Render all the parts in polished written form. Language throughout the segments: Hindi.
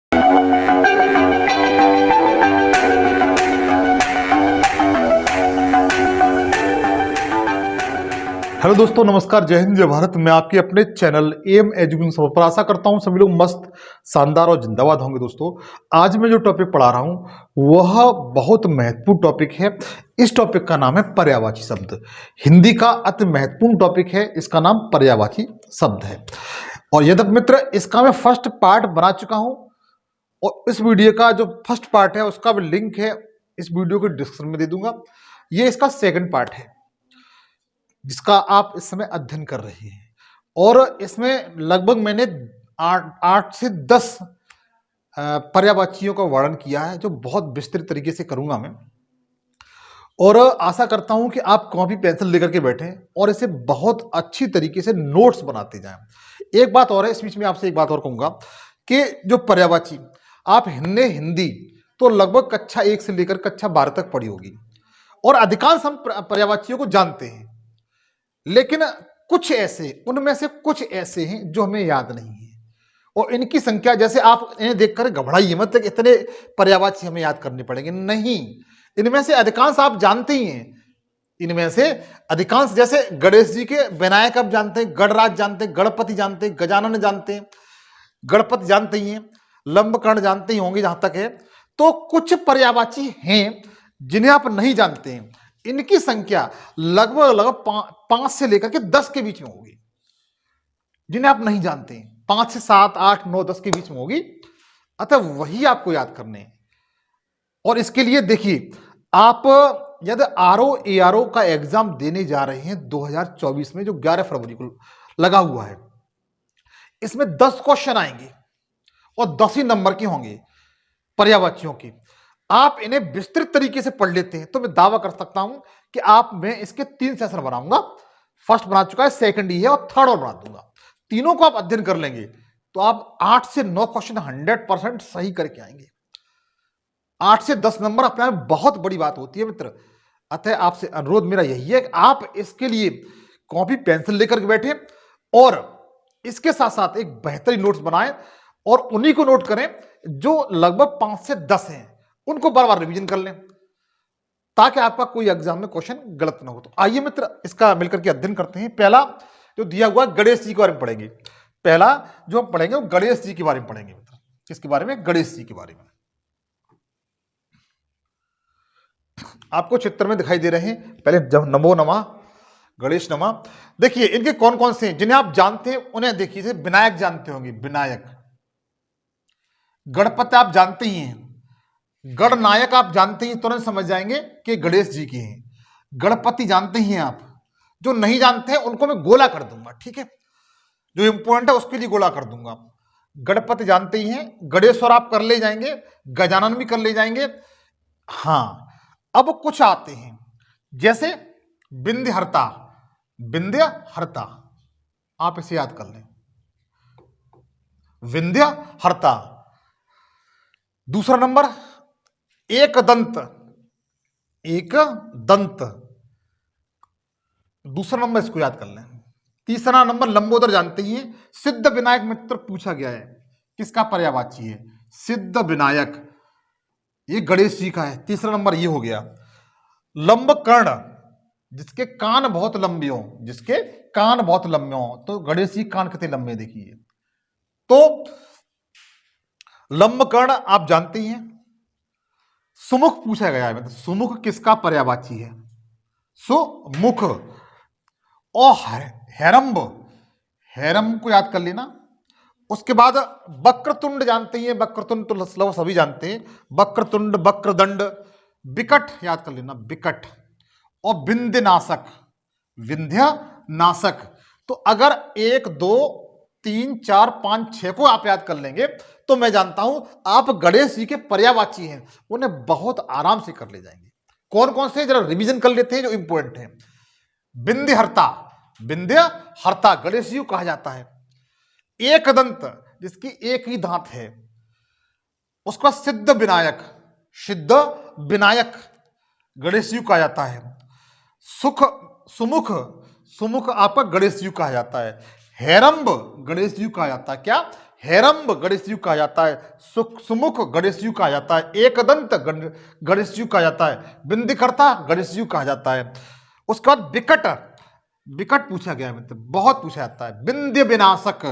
हेलो दोस्तों, नमस्कार, जय हिंद, जय भारत। मैं आपके अपने चैनल एम एजुकेशन पर आशा करता हूं सभी लोग मस्त, शानदार और जिंदाबाद होंगे। दोस्तों, आज मैं जो टॉपिक पढ़ा रहा हूं वह बहुत महत्वपूर्ण टॉपिक है। इस टॉपिक का नाम है पर्यायवाची शब्द। हिंदी का अति महत्वपूर्ण टॉपिक है, इसका नाम पर्यायवाची शब्द है। और यद्यप मित्र, इसका मैं फर्स्ट पार्ट बना चुका हूं और इस वीडियो का जो फर्स्ट पार्ट है उसका भी लिंक है इस वीडियो के डिस्क्रिप्शन में दे दूंगा। ये इसका सेकंड पार्ट है जिसका आप इस समय अध्ययन कर रहे हैं, और इसमें लगभग मैंने 8 से 10 पर्यायवाचियों का वर्णन किया है, जो बहुत विस्तृत तरीके से करूंगा मैं। और आशा करता हूं कि आप कॉपी पेंसिल लेकर के बैठें और इसे बहुत अच्छी तरीके से नोट्स बनाते जाएं। एक बात और है, इस बीच में आपसे एक बात और कहूंगा कि जो पर्यायवाची आप हिंदी तो लगभग कक्षा 1 से लेकर कक्षा 12 तक पढ़ी होगी, और अधिकांश हम पर्यायवाचियों को जानते हैं, लेकिन कुछ ऐसे, उनमें से कुछ ऐसे हैं जो हमें याद नहीं है। और इनकी संख्या, जैसे आप इन्हें देखकर घबराइए मत कि इतने पर्यायवाची हमें याद करने पड़ेंगे, नहीं। इनमें से अधिकांश आप जानते ही हैं। इनमें से अधिकांश, जैसे गणेश जी के विनायक आप जानते हैं, गणराज जानते हैं, गणपति जानते हैं, गजानन जानते हैं, गणपति जानते ही हैं, लंबकर्ण जानते ही होंगे जहां तक है। तो कुछ पर्यायवाची हैं जिन्हें आप नहीं जानते हैं। इनकी संख्या लगभग 5 से लेकर के 10 के बीच में होगी, जिन्हें आप नहीं जानते हैं। 5 से 7, 8, 9, 10 के बीच में होगी। अतः वही आपको याद करने हैं। और इसके लिए देखिए, आप यदि ARO का एग्जाम देने जा रहे हैं 2024 में, जो 11 फरवरी को लगा हुआ है, इसमें 10 क्वेश्चन आएंगे और 10 ही नंबर के होंगे पर्यायवाचियों की। आप इन्हें विस्तृत तरीके से पढ़ लेते हैं तो मैं दावा कर सकता हूं कि मैं इसके 3 सेशन बनाऊंगा। फर्स्ट बना चुका है, सेकंड ही है और थर्ड और बना दूंगा। तीनों को आप अध्ययन कर लेंगे तो आप 8 से 9 क्वेश्चन 100% सही करके आएंगे। 8 से 10 नंबर अपने में बहुत बड़ी बात होती है मित्र। अतः आपसे अनुरोध मेरा यही है कि आप इसके लिए कॉपी पेंसिल लेकर के बैठे और इसके साथ साथ एक बेहतरीन नोट्स बनाएं, और उन्हीं को नोट करें जो लगभग 5 से 10 हैं। उनको बार बार रिवीजन कर लें ताकि आपका कोई एग्जाम में क्वेश्चन गलत ना हो। तो आइए मित्र, इसका मिलकर के अध्ययन करते हैं। पहला जो दिया हुआ गणेश जी के बारे में पढ़ेंगे। पहला जो हम पढ़ेंगे वो गणेश जी के बारे में पढ़ेंगे मित्र। किसके बारे में? गणेश जी के बारे में। आपको चित्र में दिखाई दे रहे हैं। पहले जब नमो नमः, गणेश नमः। देखिए इनके कौन कौन से हैं जिन्हें आप जानते हैं, उन्हें देखिए। विनायक जानते होंगे, विनायक। गणपति आप जानते ही हैं। गणनायक आप जानते ही, तुरंत समझ जाएंगे कि गणेश जी के हैं। गणपति जानते ही हैं आप। जो नहीं जानते हैं उनको मैं गोला कर दूंगा, ठीक है? जो इंपॉर्टेंट है उसके लिए गोला कर दूंगा। गणपति जानते ही हैं, गणेश्वर आप कर ले जाएंगे, गजानन भी कर ले जाएंगे। हाँ, अब कुछ आते हैं जैसे विंध्यहर्ता। विंध्यहर्ता आप इसे याद कर लें, विंध्यहर्ता। दूसरा नंबर एक दंत। एक दंत दूसरा नंबर, इसको याद कर लें। तीसरा नंबर लंबोदर जानते ही हैं। सिद्ध विनायक मित्र पूछा गया है, किसका पर्यायवाची है? सिद्ध विनायक, ये गणेश जी का है। तीसरा नंबर ये हो गया। लंबकर्ण, जिसके कान बहुत लंबे हो, जिसके कान बहुत लंबे हो। तो गणेश जी कान कितने लंबे देखिए। तो लंबकर्ण आप जानते ही हैं। सुमुख पूछा गया है, मतलब सुमुख किसका पर्यायवाची है? सुमुख। और हेरंब, हेरंब को याद कर लेना। उसके बाद वक्रतुंड जानते हैं। वक्रतुंड तो लगभग सभी जानते हैं। वक्रतुंड, वक्रदंड, विकट याद कर लेना, विकट। और विंध्यनाशक, विंध्यनाशक। तो अगर 1, 2, 3, 4, 5, 6 को आप याद कर लेंगे तो मैं जानता हूं आप गणेश जी के पर्यायवाची हैं, उन्हें बहुत आराम से कर ले जाएंगे। कौन कौन से, जरा रिवीजन कर लेते हैं जो इंपॉर्टेंट है। विंध्यहर्ता, विंध्यहर्ता गणेश जी को कहा जाता है। एक दंत, जिसकी एक ही दांत है, उसका सिद्ध विनायक, सिद्ध विनायक गणेश जी को कहा जाता है। सुमुख, सुमुख आपका गणेश जी को कहा जाता है। हेरंब गणेश जी को कहा जाता है। क्या? हेरंब गणेश जी कहा जाता है, सुमुख गणेश जी कहा जाता है, एकदंत गणेश जी कहा जाता है, बिंदिकर्ता गणेश जी कहा जाता है। उसके बाद विकट, विकट पूछा गया है मित्र, बहुत पूछा जाता है। विंध्य विनाशक,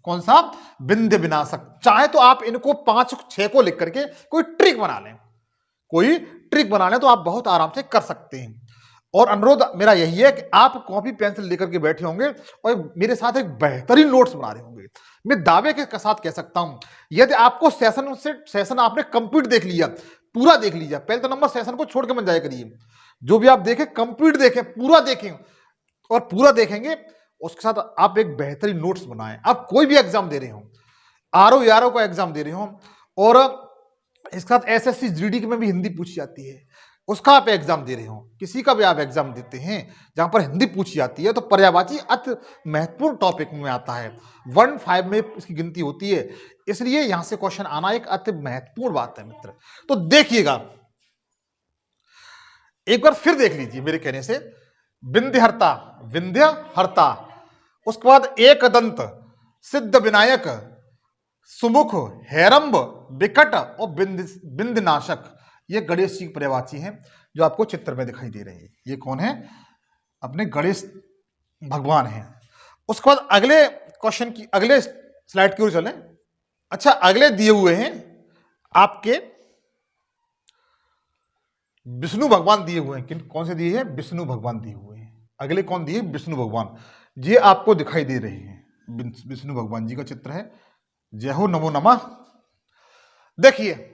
कौन सा? विंध्य विनाशक। चाहे तो आप इनको 5-6 को लिख करके कोई ट्रिक बना लें, कोई ट्रिक बना लें तो आप बहुत आराम से कर सकते हैं। और अनुरोध मेरा यही है कि आप कॉपी पेंसिल लेकर के बैठे होंगे और मेरे साथ एक बेहतरीन नोट्स बना रहे होंगे। मैं दावे के साथ कह सकता हूं, यदि आपको सेशन आपने कंप्लीट देख लिया, पूरा देख लीजिए, पहले तो नंबर सेशन को छोड़ के मत जाया करिए, जो भी आप देखें कंप्लीट देखें, पूरा देखें, और पूरा देखेंगे उसके साथ आप एक बेहतरीन नोट्स बनाएं। आप कोई भी एग्जाम दे रहे हो, आरओ यारो का एग्जाम दे रहे हो, और इसके साथ एसएससी जीडी में भी हिंदी पूछी जाती है, उसका आप एग्जाम दे रहे हो, किसी का भी आप एग्जाम देते हैं जहां पर हिंदी पूछी जाती है, तो पर्यायवाची अति महत्वपूर्ण टॉपिक में आता है। 1-5 में इसकी गिनती होती है, इसलिए यहां से क्वेश्चन आना एक अति महत्वपूर्ण बात है मित्र। तो देखिएगा, एक बार फिर देख लीजिए मेरे कहने से, विंध्यहर्ता, विंध्यहर्ता, उसके बाद एकदंत, सिद्ध विनायक, सुमुख, हेरंब, विकट और बिंदनाशक, ये गणेश जी पर्यायवाची हैं जो आपको चित्र में दिखाई दे रहे हैं। ये कौन है? अपने गणेश भगवान हैं। उसके बाद अगले क्वेश्चन की, अगले स्लाइड की ओर चलें। अच्छा, अगले दिए हुए हैं आपके विष्णु भगवान दिए हुए हैं। किन कौन से दिए हैं? विष्णु भगवान दिए हुए हैं। अगले कौन दिए? विष्णु भगवान। ये आपको दिखाई दे रहे हैं, विष्णु भगवान जी का चित्र है। जय हो, नमो नमः। देखिए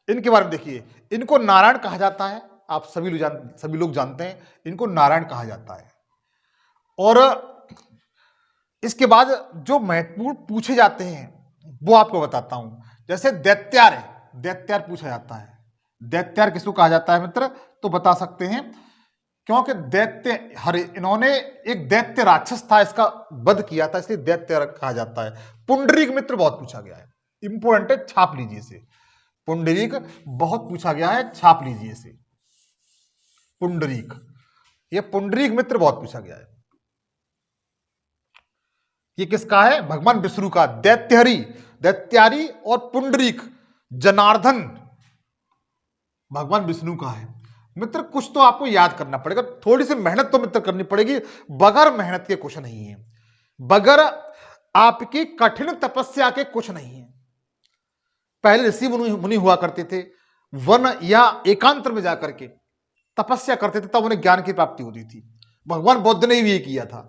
इनके बारे में, देखिए इनको नारायण कहा जाता है, आप सभी लोग जानते हैं, इनको नारायण कहा जाता है। और इसके बाद जो महत्वपूर्ण पूछे जाते हैं वो आपको बताता हूं। जैसे दैत्यार है, दैत्यार पूछा जाता है। दैत्यार किसको कहा जाता है मित्र? तो बता सकते हैं, क्योंकि दैत्य इन्होंने एक दैत्य राक्षस था, इसका वध किया था, इसलिए दैत्य कहा जाता है। पुंडरीक मित्र बहुत पूछा गया है, इंपोर्टेंट है, छाप लीजिए इसे। पुंडरीक बहुत पूछा गया है, छाप लीजिए इसे। पुंडरीक, ये पुंडरीक मित्र बहुत पूछा गया है। ये किसका है? भगवान विष्णु का। दैत्यहरि, दैत्यारी और पुंडरीक, जनार्दन भगवान विष्णु का है। मित्र कुछ तो आपको याद करना पड़ेगा, थोड़ी सी मेहनत तो मित्र करनी पड़ेगी, बगैर मेहनत के कुछ नहीं है, बगैर आपकी कठिन तपस्या के कुछ नहीं है। पहले ऋषि मुनि हुआ करते थे, वन या एकांत में जाकर के तपस्या करते थे, तब उन्हें ज्ञान की प्राप्ति होती थी। भगवान बुद्ध ने भी यही किया था,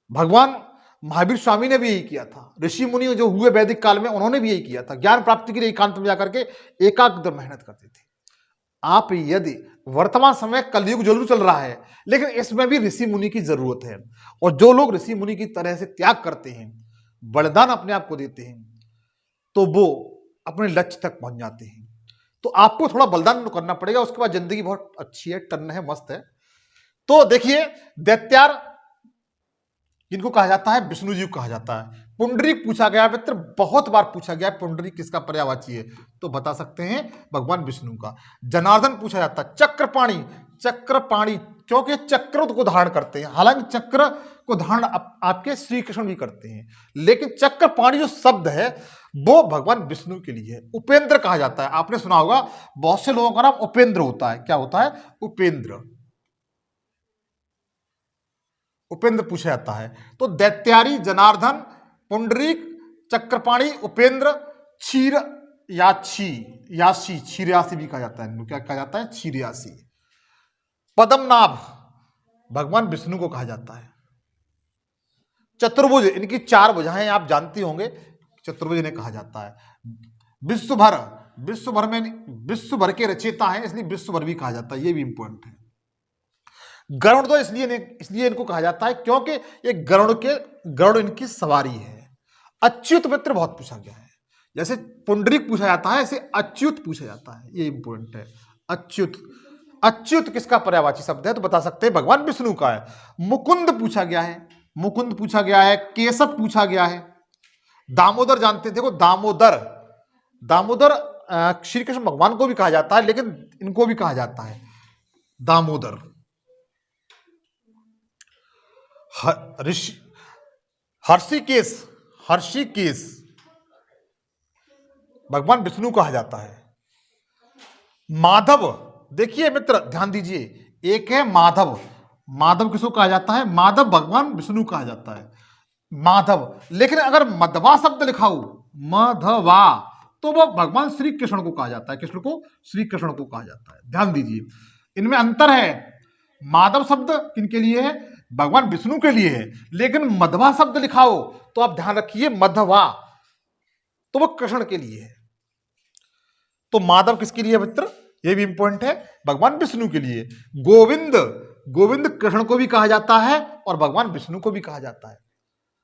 भगवान महावीर स्वामी ने भी यही किया था, ऋषि मुनि जो हुए वैदिक काल में उन्होंने भी यही किया था। ज्ञान प्राप्ति के लिए एकांत में जाकर के एकाग्र मेहनत करते थे। आप यदि वर्तमान समय कलयुग जरूर चल रहा है, लेकिन इसमें भी ऋषि मुनि की जरूरत है, और जो लोग ऋषि मुनि की तरह से त्याग करते हैं, बलिदान अपने आप को देते हैं, तो वो अपने लक्ष्य तक पहुंच जाते हैं। तो आपको थोड़ा बलिदान करना पड़ेगा, उसके बाद जिंदगी बहुत अच्छी है, टर्न है, मस्त है। तो देखिए दैत्यार जिनको कहा जाता है, विष्णु जी को कहा जाता है। पुंडरीक पूछा गया मित्र, बहुत बार पूछा गया पुंडरीक किसका पर्यायवाची है, तो बता सकते हैं भगवान विष्णु का। जनार्दन पूछा जाता है। चक्रपाणी, चक्रपाणी क्योंकि चक्र को धारण करते हैं, हालांकि चक्र को धारण आपके श्री कृष्ण भी करते हैं, लेकिन चक्रपाणी जो शब्द है वो भगवान विष्णु के लिए है। उपेंद्र कहा जाता है, आपने सुना होगा बहुत से लोगों का नाम उपेंद्र होता है। क्या होता है? उपेंद्र, उपेंद्र पूछा जाता है। तो दैत्यारी, जनार्दन, पुंडरीक, चक्रपाणी, उपेंद्र, क्षीर याची, यासी, क्षीरयासी भी कहा जाता है। क्या कहा जाता है? क्षीरयासी। पद्मनाभ भगवान विष्णु को कहा जाता है। चतुर्भुज, इनकी 4 भुजाएं आप जानती होंगे, चतुर्भुज इन्हें कहा जाता है। विश्वभर, विश्वभर में विश्व भर के रचयिता है, इसलिए विश्वभर भी कहा जाता है, ये भी इंपॉर्टेंट है। गरुड़ तो इसलिए इनको कहा जाता है क्योंकि ये गरुड़ इनकी सवारी है। अच्युत मित्र बहुत पूछा गया है, जैसे पुंडरीक पूछा जाता है, ऐसे अच्युत पूछा जाता है, ये इंपॉर्टेंट है। अच्युत, अच्युत किसका पर्यायवाची शब्द है, तो बता सकते हैं भगवान विष्णु का है। मुकुंद पूछा गया है, मुकुंद पूछा गया है। केशव पूछा गया है। दामोदर जानते हैं, देखो दामोदर, दामोदर श्री कृष्ण भगवान को भी कहा जाता है, लेकिन इनको भी कहा जाता है दामोदर। हर्षिकेश, हर्षिकेश भगवान विष्णु कहा जाता है। माधव, देखिए मित्र ध्यान दीजिए, एक है माधव, माधव किसको कहा जाता है? माधव भगवान विष्णु कहा जाता है, माधव। लेकिन अगर मधवा शब्द लिखाओ, मधवा, तो वह भगवान श्री कृष्ण को कहा जाता है। कृष्ण को, श्री कृष्ण को कहा जाता है। ध्यान दीजिए, इनमें अंतर है। माधव शब्द किनके लिए है? भगवान विष्णु के लिए है। लेकिन मधवा शब्द लिखाओ तो आप ध्यान रखिए, मधवा, तो वह कृष्ण के लिए है। तो माधव किसके लिए मित्र? यह भी इंपॉर्टेंट है, भगवान विष्णु के लिए। गोविंद, गोविंद कृष्ण को भी कहा जाता है और भगवान विष्णु को भी कहा जाता है।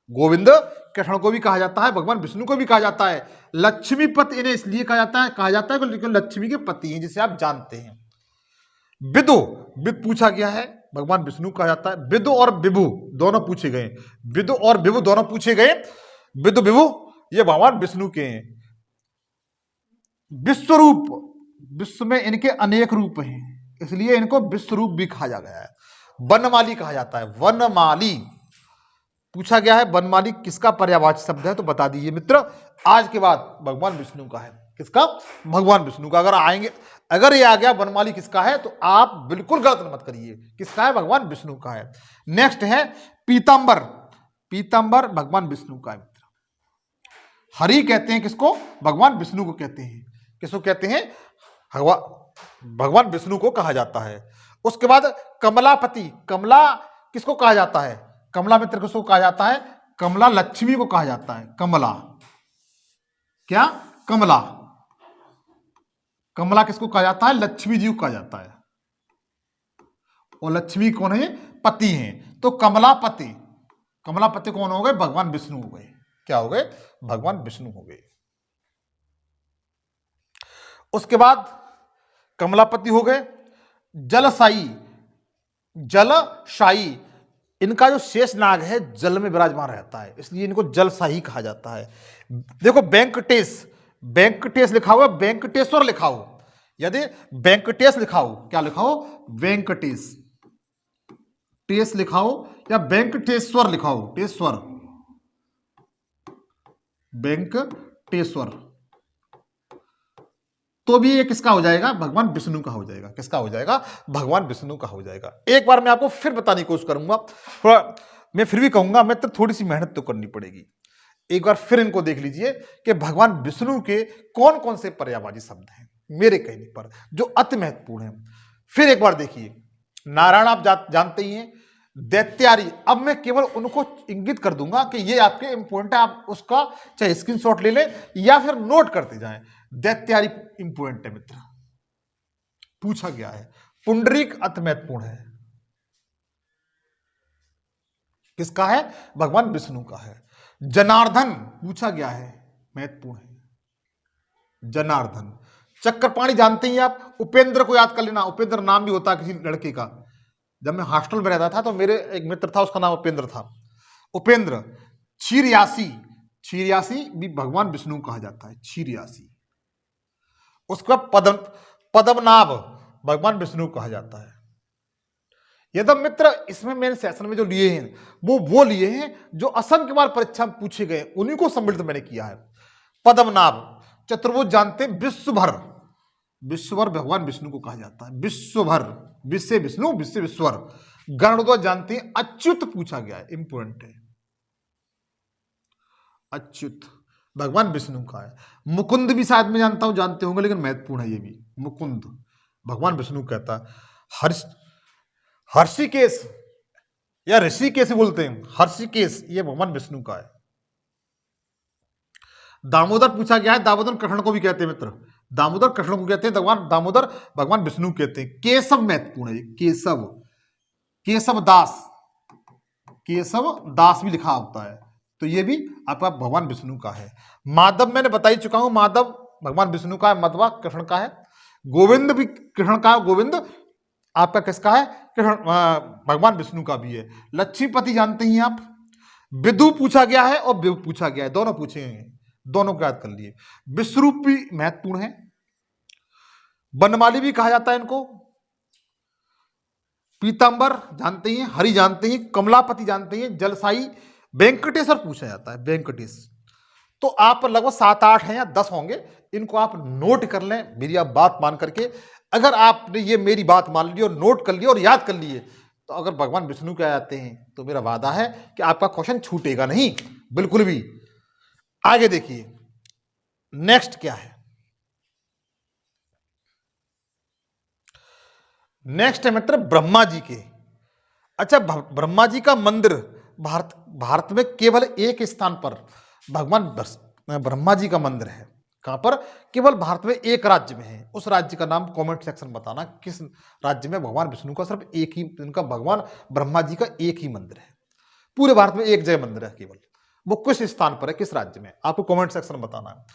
गोविंद कृष्ण को भी कहा जाता है, भगवान विष्णु को भी कहा जाता है। लक्ष्मीपति इन्हें इसलिए कहा जाता है क्योंकि लक्ष्मी के पति हैं, जिसे आप जानते हैं। विदु, विद पूछा गया है, भगवान विष्णु कहा जाता है। विदु और विभु दोनों पूछे गए, विदु और विभु दोनों पूछे गए। विदु विभु ये भगवान विष्णु के हैं। विश्वरूप, विश्व में इनके अनेक रूप हैं, इसलिए इनको विश्वरूप भी कहा जा गया है। वनमाली कहा जाता है, वनमाली पूछा गया है। वनमाली किसका पर्यायवाची शब्द है? तो बता दीजिए मित्र। आज के बाद भगवान विष्णु का है। किसका? भगवान विष्णु का। अगर आएंगे, अगर ये आ गया वनमाली किसका है, तो आप बिल्कुल गलत मत करिए। किसका है? भगवान विष्णु का है। नेक्स्ट है पीतांबर, पीतांबर भगवान विष्णु का है मित्र। हरि कहते हैं किसको? भगवान विष्णु को कहते हैं। किसको कहते हैं? भगवान विष्णु को कहा जाता है। उसके बाद कमलापति, कमला किसको कहा जाता है? कमला मित्र किसको कहा जाता है? कमला लक्ष्मी को कहा जाता है। कमला, क्या? कमला, कमला किसको कहा जाता है? लक्ष्मी जी को कहा जाता है। और लक्ष्मी कौन है? पति हैं। तो कमलापति, कमलापति कौन हो गए? भगवान विष्णु हो गए। क्या हो गए? भगवान विष्णु हो गए। उसके बाद कमलापति हो गए। जलसाई, जलशाही, इनका जो शेष नाग है जल में विराजमान रहता है, इसलिए इनको जलशाही कहा जाता है। देखो वेंकटेश, वेंकटेश लिखा हुआ, वेंकटेश्वर लिखा हो। यदि वेंकटेश लिखाओ, क्या लिखाओ? वेंकटेश, टेस लिखाओ या वेंकटेश्वर लिखाओ, टेश्वर, वेंकटेश्वर, तो भी ये किसका हो जाएगा? भगवान विष्णु का हो जाएगा। किसका हो जाएगा? भगवान विष्णु का हो जाएगा। एक बार मैं आपको फिर बताने की कोशिश करूंगा, थोड़ा मैं फिर भी कहूंगा मैं तो थोड़ी सी मेहनत तो करनी पड़ेगी। एक बार फिर इनको देख लीजिए कि भगवान विष्णु के कौन कौन से पर्यायवाची शब्द हैं मेरे कहने पर, जो अति महत्वपूर्ण है। फिर एक बार देखिए, नारायण आप जानते ही हैं। दैत्यारी, अब मैं केवल उनको इंगित कर दूंगा कि ये आपके इंपोर्टेंट है, आप उसका चाहे स्क्रीनशॉट ले लें या फिर नोट करते जाएं। दैत्यारी इंपोर्टेंट है मित्र, पूछा गया है। पुंडरीक अति महत्वपूर्ण है। किसका है? भगवान विष्णु का है। जनार्दन पूछा गया है, महत्वपूर्ण है। जनार्दन। चक्रपाणी जानते ही आप। उपेंद्र को याद कर लेना, उपेंद्र नाम भी होता है किसी लड़के का। जब मैं हॉस्टल में रहता था तो मेरे एक मित्र था, उसका नाम उपेंद्र था। उपेंद्र। क्षीरयासी, क्षीरयासी भी भगवान विष्णु कहा जाता है, क्षीरयासी। उसका पद्मनाभ भगवान विष्णु कहा जाता है। यदि मित्र इसमें मैंने सेशन में जो लिए हैं वो लिए हैं जो असंख्य बार परीक्षा में पूछे गए, उन्हीं को सम्मिलित मैंने किया है। पद्मनाभ। चतुर्भुज जानते हैं, विश्वभर, विश्वभर भगवान विष्णु को कहा जाता है। विश्वभर, विश्व विष्णु, विश्व विश्वर। गरुड़ध्वज जानते हैं। अच्युत पूछा गया है, इंपोर्टेंट है। अच्युत भगवान विष्णु का है। मुकुंद भी शायद मैं जानता हूं, जानते होंगे, लेकिन महत्वपूर्ण है ये भी। मुकुंद भगवान विष्णु कहता है। हर्षिकेश या ऋषिकेश बोलते हैं, हर्षिकेश ये भगवान विष्णु का है। दामोदर पूछा गया है। दामोदर कृष्ण को भी कहते हैं मित्र, दामोदर कृष्ण को कहते हैं। भगवान दामोदर भगवान विष्णु कहते हैं। केशव महत्वपूर्ण है, केशव, केशव दास, केशव दास भी लिखा होता है, तो ये भी आपका भगवान विष्णु का है। माधव मैंने बता ही चुका हूं, माधव भगवान विष्णु का है, मधवा कृष्ण का है। गोविंद भी कृष्ण का है, गोविंद आपका किसका है? कृष्ण, भगवान विष्णु का भी है। लक्ष्मीपति जानते ही आप। विदु पूछा गया है और विभु पूछा गया है, दोनों पूछे हैं, दोनों को याद कर लिए। विश्वरूप भी महत्वपूर्ण है। बनमाली भी कहा जाता है इनको। पीतांबर जानते हैं, हरि जानते हैं, कमलापति जानते हैं, जलसाई, वेंकटेश्वर पूछा जाता है, वेंकटेश। तो आप लगभग 7-8 हैं या 10 होंगे, इनको आप नोट कर लें मेरी आप बात मान करके। अगर आपने ये मेरी बात मान ली और नोट कर लिया और याद कर लिए, तो अगर भगवान विष्णु के आ जाते हैं तो मेरा वादा है कि आपका क्वेश्चन छूटेगा नहीं बिल्कुल भी। आगे देखिए नेक्स्ट क्या है। नेक्स्ट है मित्र ब्रह्मा जी के। अच्छा, ब्रह्मा जी का मंदिर भारत में केवल एक स्थान पर भगवान ब्रह्मा जी का मंदिर है। कहां पर? केवल भारत में एक राज्य में है। उस राज्य का नाम कमेंट सेक्शन में बताना, किस राज्य में भगवान विष्णु का सिर्फ एक ही, उनका भगवान ब्रह्मा जी का एक ही मंदिर है। पूरे भारत में एक जगह मंदिर है केवल, वो किस स्थान पर है, किस राज्य में, आपको कमेंट सेक्शन में बताना है।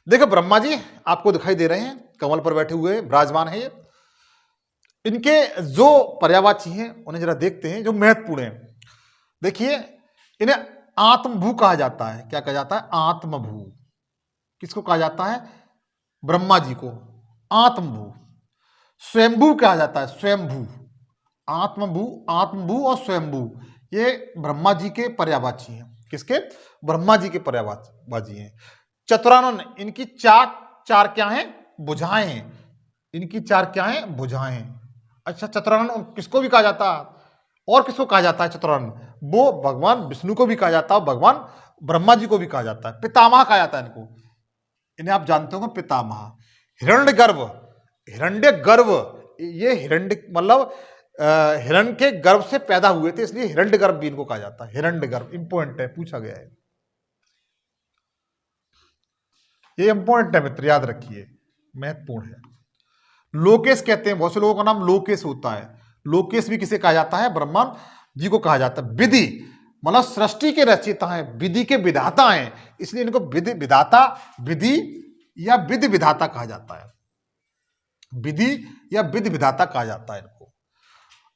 देखो ब्रह्मा जी आपको दिखाई दे रहे हैं, कमल पर बैठे हुए विराजमान है। ये इनके जो पर्यायवाची हैं उन्हें जरा देखते हैं, जो महत्वपूर्ण है। देखिए इन्हें आत्मभू कहा जाता है। क्या कहा जाता है? आत्मभू। किसको कहा जाता है? ब्रह्मा जी को आत्मभू। स्वयंभू कहा जाता है, स्वयंभू। आत्मभू, आत्मभू और स्वयंभू ये ब्रह्मा जी के पर्यायवाची हैं। किसके? ब्रह्मा जी के पर्यायवाची हैं। चतुरानन, इनकी चार क्या हैं? भुजाएं हैं। इनकी चार क्या हैं? भुजाएं। अच्छा, चतुरानन किसको भी कहा जाता है? और किसको कहा जाता है चतुरानन? वो भगवान विष्णु को भी कहा जाता है, भगवान ब्रह्मा जी को भी कहा जाता है। पितामह कहा जाता है इनको। इन्हें आप जानते होंगे पितामह। हिरण्यगर्भ, हिरण्यगर्भ, ये हिरण्य मतलब हिरण के गर्भ से पैदा हुए थे, इसलिए हिरण्यगर्भ भी इनको कहा जाता है। हिरण्यगर्भ इंपॉर्टेंट है, पूछा गया है, ये इंपॉर्टेंट है मित्र, याद रखिए, महत्वपूर्ण है। लोकेश कहते हैं, बहुत से लोगों का नाम लोकेश होता है। लोकेश भी किसे कहा जाता है? ब्रह्मा जी को कहा जाता है। विधि मतलब सृष्टि के रचयिता हैं, विधि के विधाता हैं, इसलिए इनको विधि विधाता, विधि या विधि विधाता कहा जाता है। विधि या विधि विधाता कहा जाता है इनको।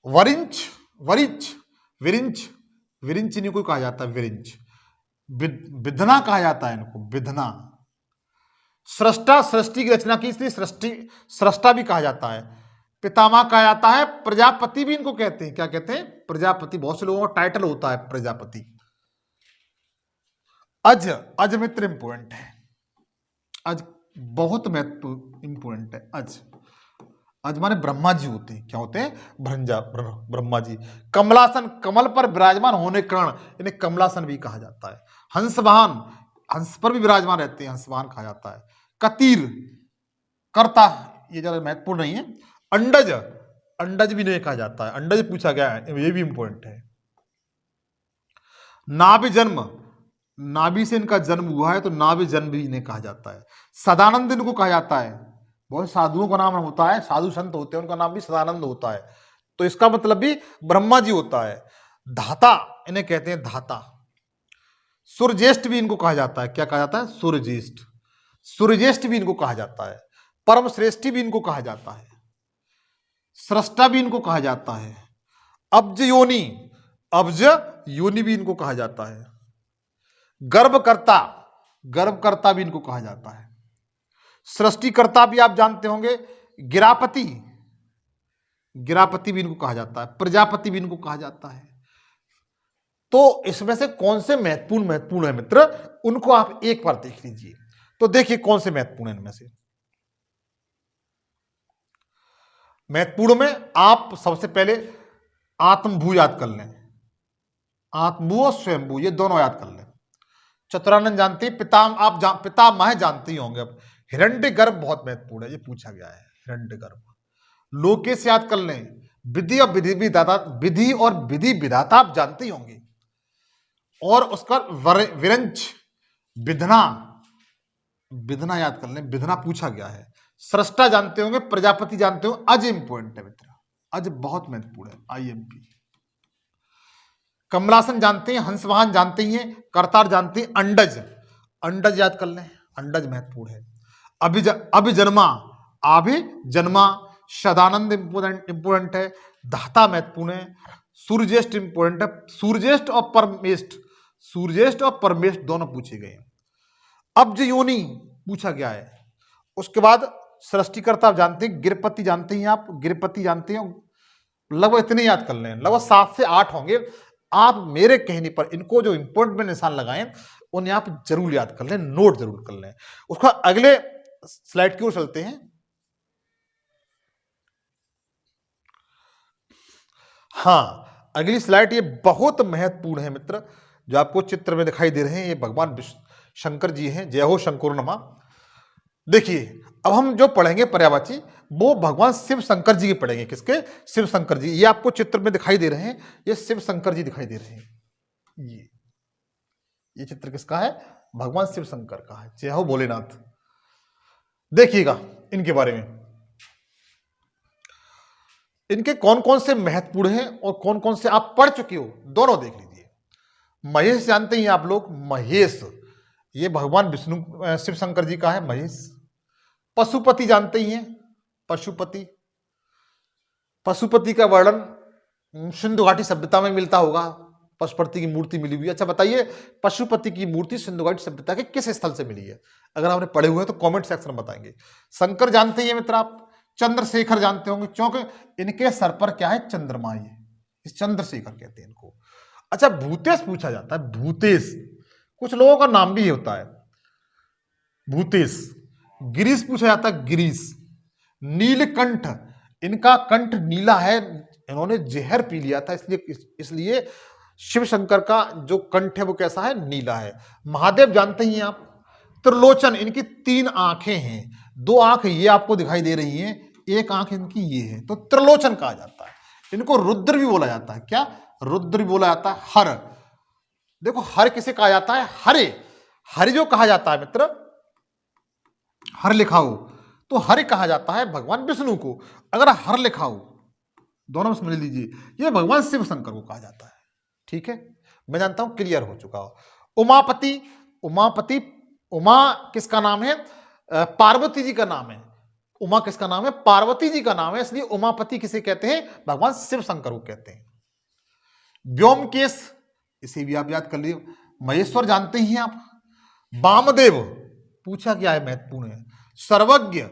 वरिंच, वरिच, विरिंच, विरिंच इनको कहा जाता है, विरिंच। विधना कहा जाता है इनको, विधना। सृष्टा, सृष्टि की रचना की, इसलिए सृष्टि सृष्टा भी कहा जाता है। पितामह कहा जाता है। प्रजापति भी इनको कहते हैं। क्या कहते हैं? प्रजापति। बहुत से लोगों का टाइटल होता है प्रजापति। अज, अज मित्र इंपोर्टेंट है, अज बहुत महत्वपूर्ण इंपोर्टेंट है। अज, अज माने ब्रह्मा जी होते हैं। क्या होते हैं? ब्रह्मा जी। कमलासन, कमल पर विराजमान होने के कारण इन्हें कमलासन भी कहा जाता है। हंसवाहन, हंस पर भी विराजमान रहते हैं, हंसवाहन कहा जाता है। कतीर, कर्ता, ये ज्यादा महत्वपूर्ण नहीं है। अंडज, अंडज भी नहीं कहा जाता है, अंडज पूछा गया है, ये भी इंपॉर्टेंट है। नाभि जन्म, नाभि से इनका जन्म हुआ है, तो नाभि जन्म भी इन्हें कहा जाता है। सदानंद इनको कहा जाता है। बहुत साधुओं का नाम होता है, साधु संत होते हैं, उनका नाम भी सदानंद होता है, तो इसका मतलब भी ब्रह्मा जी होता है। धाता इन्हें कहते हैं, धाता। सूर्यज्येष्ठ भी इनको कहा जाता है। क्या कहा जाता है? सूर्यज्येष्ठ। सूर्यज्येष्ठ भी इनको कहा जाता है। परम श्रेष्ठी भी इनको कहा जाता है। सृष्टा भी इनको कहा जाता है। अब्ज योनि, अब्ज योनि भी इनको कहा जाता है। गर्भकर्ता, गर्भकर्ता भी इनको कहा जाता है। सृष्टिकर्ता भी आप जानते होंगे, गिरापति, गिरापति भी इनको कहा जाता है। प्रजापति भी इनको कहा जाता है। तो इसमें से कौन से महत्वपूर्ण है मित्र, उनको आप एक बार देख लीजिए। तो देखिए कौन से महत्वपूर्ण है इनमें से। महत्वपूर्ण में आप सबसे पहले आत्मभू याद कर लें। आत्मभू और स्वयंभू ये दोनों याद कर लें। चतुरानंद जानते हैं, पितामह जानते ही होंगे। अब हिरण्यगर्भ बहुत महत्वपूर्ण है, ये पूछा गया है, हिरण्यगर्भ। लोकेश याद कर लें। विधि और विधि विधाता, विधि और विधि विधाता आप जानते ही होंगे। और उसका विरंच, विधना, विधना याद कर लें, विधना पूछा गया है। सृष्टा जानते होंगे, प्रजापति जानते हो। अज इंपॉर्टेंट है मित्र, अज बहुत महत्वपूर्ण है, आईएमपी। कमलासन जानते हैं, हंसवाहन जानते ही हैं, करतार जानते हैं। अंडज, अंडज याद कर लें, अंडज महत्वपूर्ण है। अभिजन्मा, अभिजन्मा। सदानंद इंपोर्टेंट है। धाता महत्वपूर्ण है। सूर्यज्येष्ठ इंपोर्टेंट है। सूर्यज्येष्ठ और परमेष्ठ, सूर्यज्येष्ठ और परमेष्ठ दोनों पूछे गए हैं। अब्ज योनि पूछा गया है। उसके बाद सृष्टिकर्ता जानते हैं, गिरपति जानते हैं आप, गिरपति जानते हैं। लगभग इतने याद कर लें, लगभग 7 से 8 होंगे। आप मेरे कहने पर इनको जो इंपोर्टेंट में निशान लगाएं उन्हें आप जरूर याद कर लें, नोट जरूर कर लें। उसका अगले स्लाइड की ओर चलते हैं। हाँ, अगली स्लाइड ये बहुत महत्वपूर्ण है मित्र, जो आपको चित्र में दिखाई दे रहे हैं, ये भगवान शंकर जी हैं। जय हो शंकर नमा। देखिए, अब हम जो पढ़ेंगे पर्यायवाची, वो भगवान शिव शंकर जी के पढ़ेंगे। किसके? शिव शंकर जी। ये आपको चित्र में दिखाई दे रहे हैं, ये शिव शंकर जी दिखाई दे रहे हैं। ये चित्र किसका है? भगवान शिव शंकर का है। जय हो भोलेनाथ। देखिएगा इनके बारे में, इनके कौन कौन से महत्वपूर्ण हैं और कौन कौन से आप पढ़ चुके हो, दोनों देख लीजिए। महेश जानते हैं आप लोग, महेश, ये भगवान विष्णु शिव शंकर जी का है महेश। पशुपति जानते ही हैं, पशुपति। पशुपति का वर्णन सिंधु घाटी सभ्यता में मिलता होगा, पशुपति की मूर्ति मिली हुई है। अच्छा बताइए, पशुपति की मूर्ति सिंधु घाटी सभ्यता के किस स्थल से मिली है? अगर आपने पढ़े हुए हैं तो कमेंट सेक्शन में बताएंगे। शंकर जानते हैं मित्र आप, चंद्रशेखर जानते होंगे, क्योंकि इनके सर पर क्या है? चंद्रमा। ये इस चंद्रशेखर कहते हैं इनको। अच्छा, भूतेश पूछा जाता है, भूतेश, कुछ लोगों का नाम भी होता है भूतेश। गिरीश पूछा जाता है, गिरीश। नीलकंठ, इनका कंठ नीला है, इन्होंने जहर पी लिया था, इसलिए शिव शंकर का जो कंठ है वो कैसा है? नीला है। महादेव जानते ही हैं आप। त्रिलोचन, इनकी 3 आंखें हैं, 2 आंख ये आपको दिखाई दे रही हैं, 1 आंख इनकी ये है, तो त्रिलोचन कहा जाता है। इनको रुद्र भी बोला जाता है। क्या? रुद्र भी बोला जाता है। हर, देखो हर किसे कहा जाता है? हरे। हरि जो कहा जाता है मित्र, हर लिखा हो तो हरि कहा जाता है भगवान विष्णु को। अगर हर लिखा हो, दोनों में समझ लीजिए, ये भगवान शिव शंकर को कहा जाता है। ठीक है, मैं जानता हूं क्लियर हो चुका हो। उमापति, उमापति, उमा किसका नाम है? पार्वती जी का नाम है। उमा किसका नाम है? पार्वती जी का नाम है, इसलिए उमापति किसे कहते हैं? भगवान शिव शंकर को कहते हैं। व्योमकेश, इसे भी आप याद कर लीजिए। महेश्वर जानते ही हैं आप। वामदेव, पूछा क्या है? महत्वपूर्ण है। सर्वज्ञ,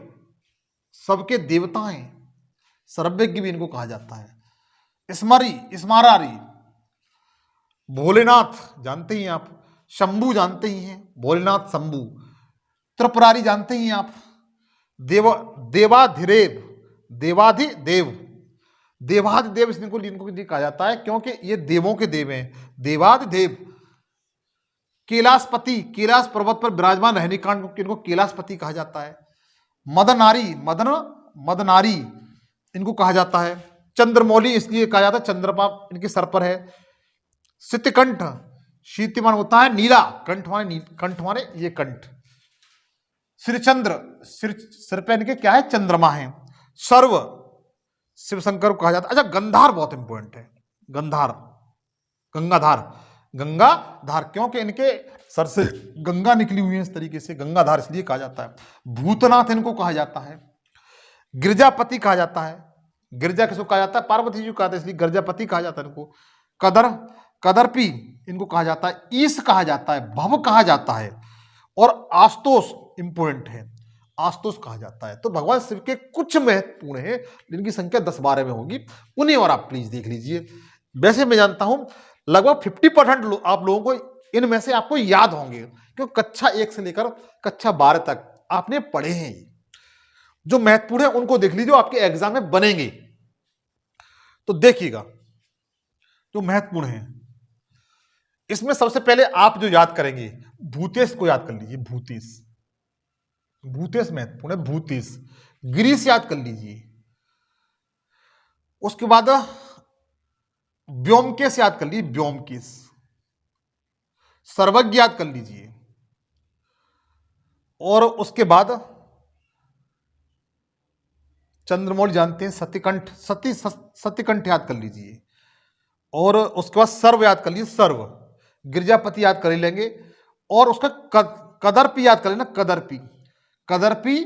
सबके देवता हैं, सर्वज्ञ भी इनको कहा जाता है। स्मरी, स्मारारी। भोलेनाथ जानते ही हैं आप। शंभु जानते ही हैं, भोलेनाथ शंभु। त्रिपुरारी जानते ही हैं आप। देवाधिदेव, देवाधिदेव, देवाधिदेव इनको कहा जाता है क्योंकि ये देवों के देव हैं, देवाधिदेव। कैलाशपति, कैलाश पर्वत पर विराजमान रहने कारण इनको कैलाशपति कहा जाता है। मदनारी, मदनारी इनको कहा जाता है। चंद्रमौली इसलिए कहा जाता है, चंद्रमा इनके सर पर है। शीतकंठ, शीत मान होता है नीला, कंठ माने ये कंठ। श्रीचंद्र, सिर पे इनके क्या है? चंद्रमा है। सर्व, शिव शंकर को कहा जाता है। अच्छा, गंधार बहुत इंपॉर्टेंट है। गंधार, गंगाधार, गंगाधार, क्योंकि इनके सर से गंगा निकली हुई है, इस तरीके से गंगाधार इसलिए कहा जाता है। भूतनाथ इनको कहा जाता है। गिरजापति कहा जाता है। गिरजा किसको कहा जाता है? पार्वती जी को कहा जाता है, इसलिए गिरजापति कहा जाता है इनको। कदर्पी इनको कहा जाता है। ईश कहा जाता है, भव कहा जाता है, और आस्तोष इंपोर्टेंट है, आस्तोष कहा जाता है। तो भगवान शिव के कुछ महत्वपूर्ण है, जिनकी संख्या 10-12 में होगी, उन्हें और आप प्लीज देख लीजिए। वैसे मैं जानता हूं लगभग 50% आप लोगों को इनमें से आपको याद होंगे, क्योंकि कक्षा 1 से लेकर कक्षा 12 तक आपने पढ़े हैं। जो महत्वपूर्ण है उनको देख लीजिए, आपके एग्जाम में बनेंगे। तो देखिएगा जो महत्वपूर्ण है, इसमें सबसे पहले आप जो याद करेंगे, भूतेश को याद कर लीजिए। भूतेश, भूतेश महत्वपूर्ण है। भूतेश। गिरीश याद कर लीजिए। उसके बाद व्योमकेश याद कर लीजिए, व्योमकेश। सर्वज्ञ याद कर लीजिए, और उसके बाद चंद्रमौली जानते हैं। सत्यकंठ, सत्यकंठ याद कर लीजिए, और उसके बाद सर्व याद कर लीजिए, सर्व। गिरजापति याद कर लेंगे, और उसका कदर्पी याद कर लेना, कदर्पी, कदर्पी।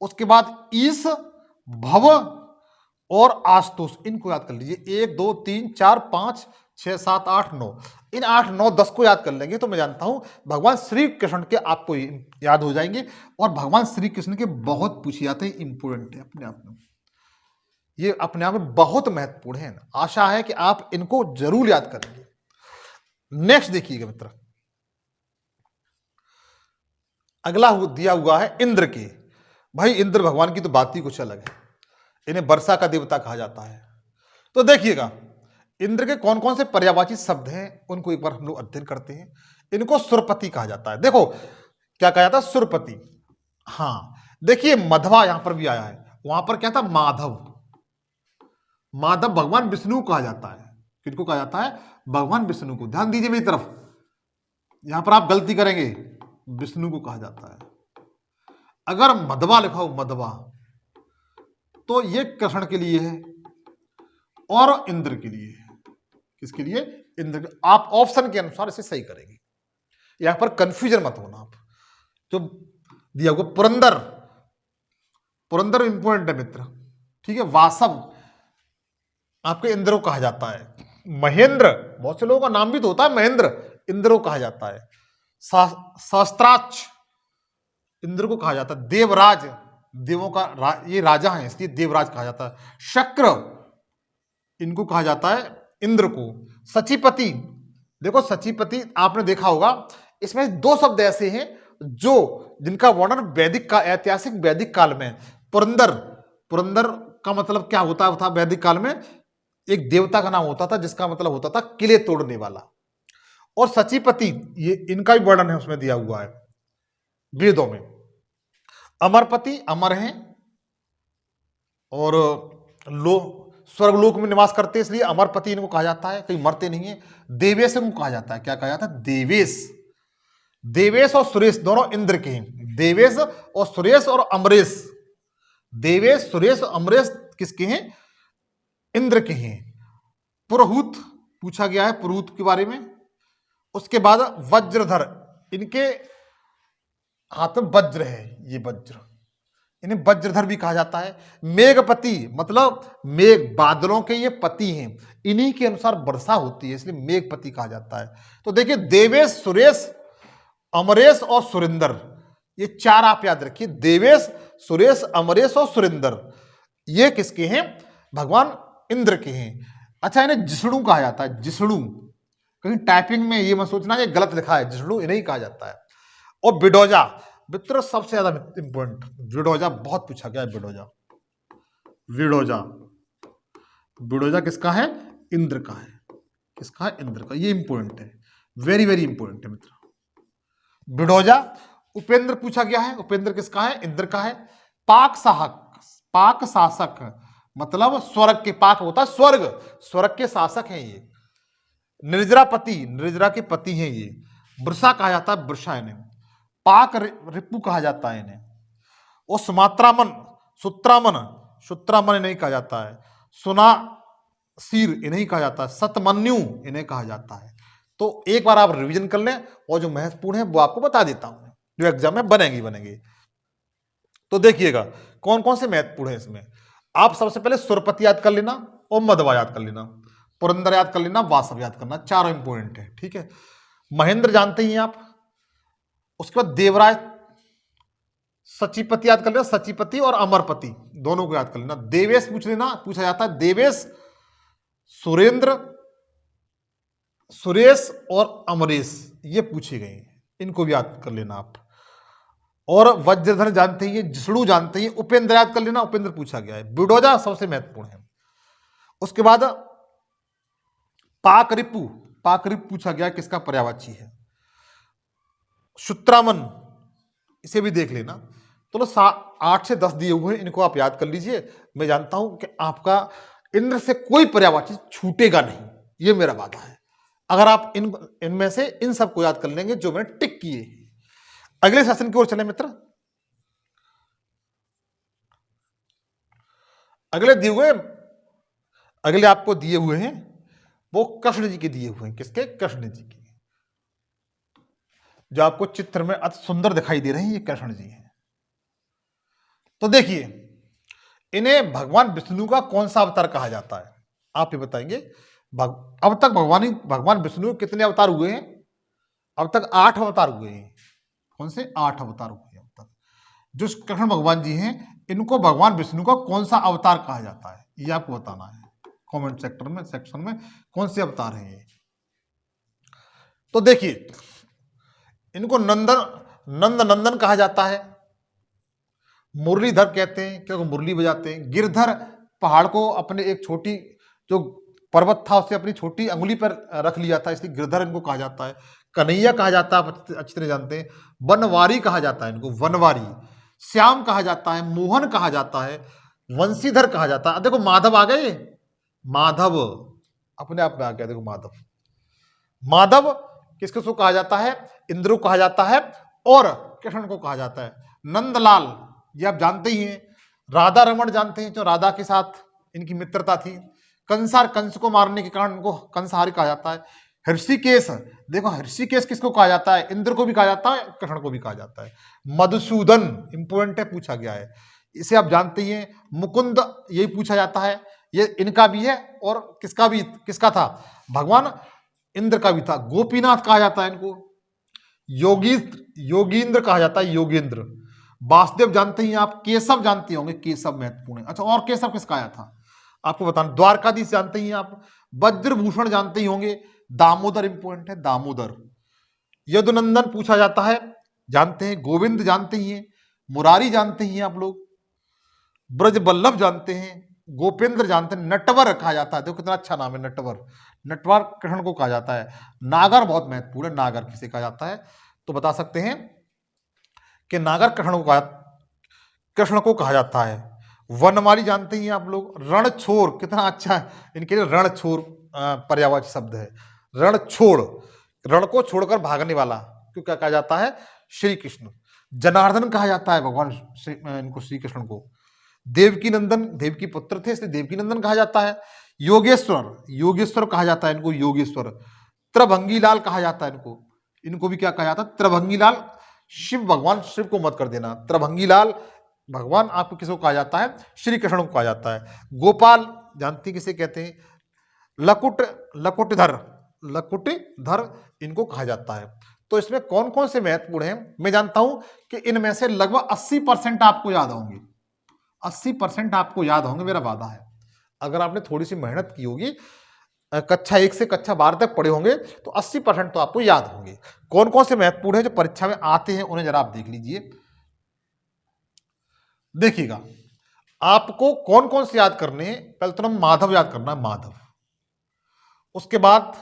उसके बाद ईश, भव और आस्तोष, इनको याद कर लीजिए। 1 2 3 4 5 6 7 8 9, इन 8 9 10 को याद कर लेंगे तो मैं जानता हूं भगवान श्री कृष्ण के आपको याद हो जाएंगे। और भगवान श्री कृष्ण के बहुत पूछे जाते हैं, इंपोर्टेंट है अपने आप में, ये अपने आप में बहुत महत्वपूर्ण है। आशा है कि आप इनको जरूर याद करेंगे। नेक्स्ट देखिएगा मित्र, अगला दिया हुआ है इंद्र के। भाई इंद्र भगवान की तो बात ही कुछ अलग है, इन्हें वर्षा का देवता कहा जाता है। तो देखिएगा इंद्र के कौन कौन से पर्यायवाची शब्द हैं उनको एक बार हम लोग अध्ययन करते हैं। इनको सुरपति कहा जाता है। देखो क्या कहा जाता है, सुरपति। हाँ देखिए मधवा यहां पर भी आया है, वहां पर क्या था, माधव। माधव भगवान विष्णु को कहा जाता है। किसको कहा जाता है, भगवान विष्णु को। ध्यान दीजिए मेरी तरफ, यहां पर आप गलती करेंगे, विष्णु को कहा जाता है। अगर मधवा लिखा हो मधवा तो ये कृष्ण के लिए है और इंद्र के लिए है। किसके लिए, इंद्र के। आप ऑप्शन के अनुसार इसे सही करेंगे, यहां पर कंफ्यूजन मत होना। आप जो दिया होगा पुरंदर, पुरंदर इंपोर्टेंट है मित्र, ठीक है। वासव आपके इंद्र को कहा जाता है। महेंद्र, बहुत से लोगों का नाम भी तो होता है महेंद्र, इंद्र को कहा जाता है। सहस्त्राक्ष इंद्र को कहा जाता है। देवराज, देवों का ये राजा है इसलिए देवराज कहा जाता है। शक्र इनको कहा जाता है इंद्र को। सचिपति, देखो सचिपति आपने देखा होगा, इसमें दो शब्द ऐसे हैं जो जिनका वर्णन वैदिक का ऐतिहासिक वैदिक काल में, पुरंदर, पुरंदर का मतलब क्या होता था वैदिक काल में, एक देवता का नाम होता था जिसका मतलब होता था किले तोड़ने वाला। और सचिपति ये इनका भी वर्णन है उसमें दिया हुआ है वेदों में। अमरपति अमर हैं और स्वर्गलोक में निवास करते इसलिए अमरपति इनको कहा जाता है, कहीं मरते नहीं है। देवेश इनको कहा जाता है, क्या कहा जाता है, देवेश। देवेश और सुरेश दोनों इंद्र के हैं। देवेश और सुरेश और अमरेश, देवेश सुरेश और अमरेश किसके हैं, इंद्र के हैं। पुरोहित पूछा गया है, पुरोहित के बारे में। उसके बाद वज्रधर, इनके हाथ में वज्र है, ये वज्र, इन्हें वज्रधर भी कहा जाता है। मेघपति मतलब मेघ, बादलों के ये पति हैं, इन्हीं के अनुसार वर्षा होती है इसलिए मेघपति कहा जाता है। तो देखिए देवेश, सुरेश, अमरेश और सुरेंद्र, ये चार आप याद रखिए। देवेश, सुरेश, अमरेश और सुरेंद्र ये किसके हैं, भगवान इंद्र के हैं। अच्छा इन्हें जिष्णु कहा जाता है, जिष्णु। कहीं टाइपिंग में ये मत सोचना ये गलत लिखा है, जिष्णु इन्हें कहा जाता है। और बिडोजा मित्र सबसे ज्यादा इंपॉर्टेंट, विडोजा बहुत पूछा गया है। विडोजा, विडोजा, विडोजा किसका है, इंद्र का है। किसका है, इंद्र का। ये इंपॉर्टेंट है, वेरी वेरी इंपॉर्टेंट है मित्र। विडोजा। उपेंद्र पूछा गया है, उपेंद्र किसका है, इंद्र का है। पाक साहक, पाक शासक मतलब स्वर्ग के, पाक होता है स्वर्ग, स्वर्ग के शासक हैं ये। निर्जरापति, निर्जरा के पति हैं ये। वृषा कहा जाता है, वृषा इन्हें। पाक रिपु कहा जाता है इन्हें। और सुमात्रामन, सुत्रामन, सुत्रामन इन्हें कहा जाता है। सुनासीर इन्हें कहा जाता है। सतमन्यु इन्हें कहा जाता है। तो एक बार आप रिवीजन कर लें और जो महत्वपूर्ण है वो आपको बता देता हूं, जो एग्जाम में बनेंगे। तो देखिएगा कौन कौन से महत्वपूर्ण है इसमें। आप सबसे पहले सुरपति याद कर लेना और मधवा याद कर लेना, पुरंदर याद कर लेना, वासव याद करना, चारों इंपोर्टेंट है, ठीक है। महेंद्र जानते ही हैं आप। उसके बाद देवराज, सचिपति याद कर लेना, सचिपति और अमरपति दोनों को याद कर लेना। देवेश पूछ लेना, पूछा जाता है देवेश, सुरेंद्र, सुरेश और अमरेश ये पूछे गए हैं, इनको भी याद कर लेना आप। और वज्रधर जानते ही, जिष्णु जानते ही, उपेंद्र याद कर लेना, उपेंद्र पूछा गया है। विडोजा सबसे महत्वपूर्ण है। उसके बाद पाकरिपु, पाकरिपु पूछा गया किसका पर्यायवाची है। शुत्रामन इसे भी देख लेना। तो 8 से 10 दिए हुए हैं, इनको आप याद कर लीजिए। मैं जानता हूं कि आपका इंद्र से कोई पर्यायवाची छूटेगा नहीं, ये मेरा वादा है। अगर आप इनमें से इन सबको याद कर लेंगे जो मैंने टिक किए हैं। अगले सेशन की ओर चले मित्र। अगले आपको दिए हुए हैं वो कृष्ण जी के दिए हुए हैं। किसके, कृष्ण जी के। जो आपको चित्र में अति सुंदर दिखाई दे रहे हैं ये कृष्ण जी हैं। तो देखिए इन्हें भगवान विष्णु का कौन सा अवतार कहा जाता है, आप ये बताएंगे। अब तक भगवान विष्णु के कितने अवतार हुए हैं, अब तक 8 अवतार हुए हैं। कौन से, 8 अवतार हुए हैं अब तक। जो कृष्ण भगवान जी हैं इनको भगवान विष्णु का कौन सा अवतार कहा जाता है, ये आपको बताना है कमेंट सेक्शन में कौन से अवतार हैं ये। तो देखिए इनको नंदन, नंद नंदन कहा जाता है। मुरलीधर कहते हैं क्योंकि मुरली बजाते हैं। गिरधर पहाड़ को अपने एक छोटी जो पर्वत था उससे अपनी छोटी अंगुली पर रख लिया था, इसलिए गिरधर इनको कहा जाता है। कन्हैया कहा जाता है, आप अच्छी तरह जानते हैं। बनवारी कहा जाता है इनको, वनवारी। श्याम कहा जाता है, मोहन कहा जाता है, वंशीधर कहा जाता है। देखो माधव आ गए, माधव अपने आप में आ गया। देखो माधव, माधव किसको किसको कहा जाता है? इंद्र को कहा जाता है और कृष्ण को कहा जाता है। नंदलाल ये आप जानते ही हैं। राधा रमण जानते हैं, जो राधा के साथ इनकी मित्रता थी। कंसार, कंस को मारने के कारण इनको कंसहारी कहा जाता है। हृषिकेश, देखो हृषिकेश किसको कहा जाता है? इंद्र को भी कहा जाता है, कृष्ण को भी कहा जाता है। मधुसूदन इंपोर्टेंट है, पूछा गया है, इसे आप जानते ही हैं। मुकुंद यही पूछा जाता है, ये इनका भी है और किसका भी, किसका था? भगवान इंद्र का भी था। गोपीनाथ कहा जाता है इनको। योगींद्र कहा जाता है, योगेंद्र। वासुदेव जानते ही आप। केशव जानते होंगे, केशव महत्वपूर्ण है। अच्छा, और केशव किसका आया था आपको बताना। द्वारकाधीश जानते ही आप। वज्रभूषण जानते ही होंगे। दामोदर इंपोर्टेंट है, दामोदर। यदुनंदन पूछा जाता है, जानते हैं। गोविंद जानते ही हैं। मुरारी जानते ही हैं आप लोग। ब्रज बल्लभ जानते हैं। गोपेंद्र जानते हैं। नटवर कहा जाता है, देखो कितना अच्छा नाम है, नटवर। नटवर कृष्ण को कहा जाता है। नागर बहुत महत्वपूर्ण है, नागर किसे कहा जाता है तो बता सकते हैं कि नागर कृष्ण को कहा जाता है। वनमाली जानते ही आप लोग। रणछोड़ कितना अच्छा है, इनके लिए रणछोड़ पर्यायवाची शब्द है। रणछोड़, रण को छोड़कर भागने वाला, क्यों क्या कहा जाता है? श्री कृष्ण। जनार्दन कहा जाता है भगवान इनको, श्री कृष्ण को। देवकी नंदन, देवकी पुत्र थे इसलिए देवकी नंदन कहा जाता है। योगेश्वर, योगेश्वर कहा जाता है इनको, योगेश्वर। त्रिभंगी लाल कहा जाता है इनको, इनको भी क्या कहा जाता है? त्रिभंगी लाल। शिव भगवान, शिव को मत कर देना, त्रिभंगी लाल भगवान आपको किसको कहा जाता है? श्री कृष्ण को कहा जाता है। गोपाल जानती किसे कहते हैं? लकुटधर, लकुटधर इनको कहा जाता है। तो इसमें कौन कौन से महत्वपूर्ण हैं? मैं जानता हूं कि इनमें से लगभग 80% आपको याद होंगे, 80% आपको याद होंगे, मेरा वादा है। अगर आपने थोड़ी सी मेहनत की होगी, कक्षा 1 से कक्षा 12 तक पढ़े होंगे, तो 80% तो आपको याद होंगे। कौन कौन से महत्वपूर्ण है जो परीक्षा में आते हैं, उन्हें जरा आप देख लीजिए। देखिएगा, आपको कौन कौन से याद करने हैं। पहले तो नाम माधव याद करना है, माधव। उसके बाद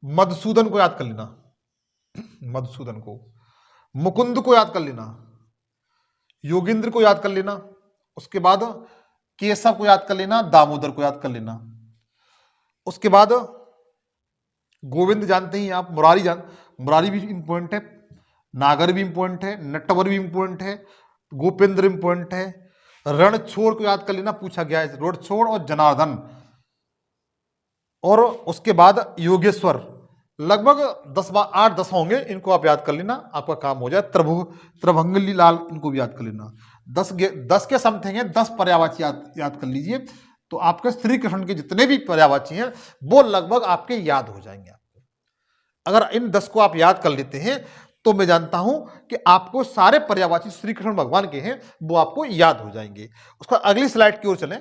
मधुसूदन को याद कर लेना, मधुसूदन को। मुकुंद को याद कर लेना। योगेंद्र को याद कर लेना। उसके बाद केशव को याद कर लेना। दामोदर को याद कर लेना। उसके बाद गोविंद जानते ही आप। मुरारी भी इंपॉर्टेंट है। नागर भी इंपॉर्टेंट है। नटवर भी इंपॉर्टेंट है। गोपेंद्र इंपॉर्टेंट है। रणछोड़ को याद कर लेना, पूछा गया है। रणछोड़ और जनार्दन। और उसके बाद योगेश्वर, लगभग 8-10 होंगे, इनको आप याद कर लेना, आपका काम हो जाए। त्रिभंगी लाल, इनको भी याद कर लेना। 10 के समथिंग है, 10 पर्यायवाची याद कर लीजिए, तो आपके श्री कृष्ण के जितने भी पर्यायवाची हैं वो लगभग आपके याद हो जाएंगे। आपको अगर इन 10 को आप याद कर लेते हैं तो मैं जानता हूं कि आपको सारे पर्यायवाची श्री कृष्ण भगवान के हैं वो आपको याद हो जाएंगे। उसका अगली स्लाइड की ओर चलें।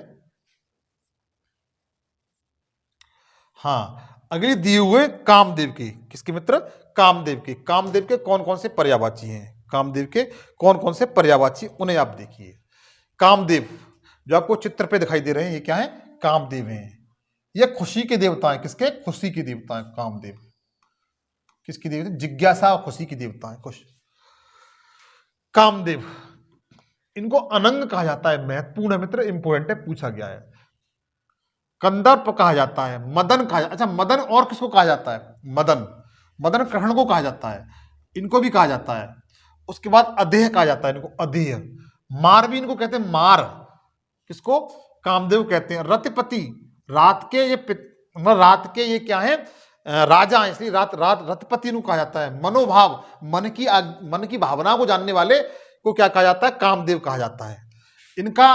हाँ, अगली दिए हुए कामदेव के, किसके मित्र? कामदेव के। कामदेव के कौन कौन से पर्यायवाची हैं? कामदेव के कौन कौन से पर्यायवाची, उन्हें आप देखिए। कामदेव जो आपको चित्र पे दिखाई दे रहे हैं, ये क्या है? कामदेव हैं। ये खुशी के देवता हैं। किसके? खुशी के देवता हैं कामदेव। किसकी देवता? जिज्ञासा और खुशी की देवता है कुछ। कामदेव, इनको अनंग कहा जाता है, महत्वपूर्ण है मित्र, इंपोर्टेंट है, पूछा गया है। कंदर्प कहा जाता है। मदन कहा, अच्छा मदन और किसको कहा जाता है? मदन, मदन कृष्ण को कहा जाता है, इनको भी कहा जाता है। उसके बाद अधेय कहा जाता है इनको, अधेय। मार भी इनको कहते हैं, मार। किसको? कामदेव कहते हैं। रतिपति, रात के ये रात के ये क्या है? राजा है, इसलिए रतिपति इनको कहा जाता है। मनोभाव, मन की भावना को जानने वाले को क्या कहा जाता है? कामदेव कहा जाता है इनका।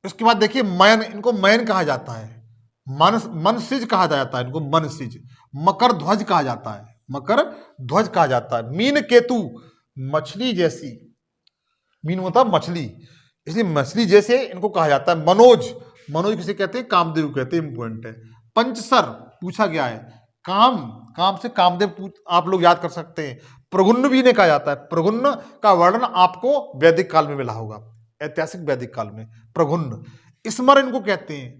उसके बाद देखिए मयन, इनको मयन कहा जाता है। मनसिज कहा जाता है इनको, मनसिज। मकर ध्वज कहा जाता है, मकर ध्वज कहा जाता है। मीन केतु, मछली जैसी, मीन मतलब मछली, इसलिए मछली जैसे इनको कहा जाता है। मनोज, मनोज किसे कहते हैं? कामदेव कहते हैं, इंपॉर्टेंट है। पंचसर पूछा गया है, काम, काम से कामदेव आप लोग याद कर सकते हैं। प्रगुन्न भी इन्हें कहा जाता है। प्रगुन्न का वर्णन आपको वैदिक काल में मिला होगा, ऐतिहासिक वैदिक काल में। प्रगुन्न स्मर इनको कहते हैं।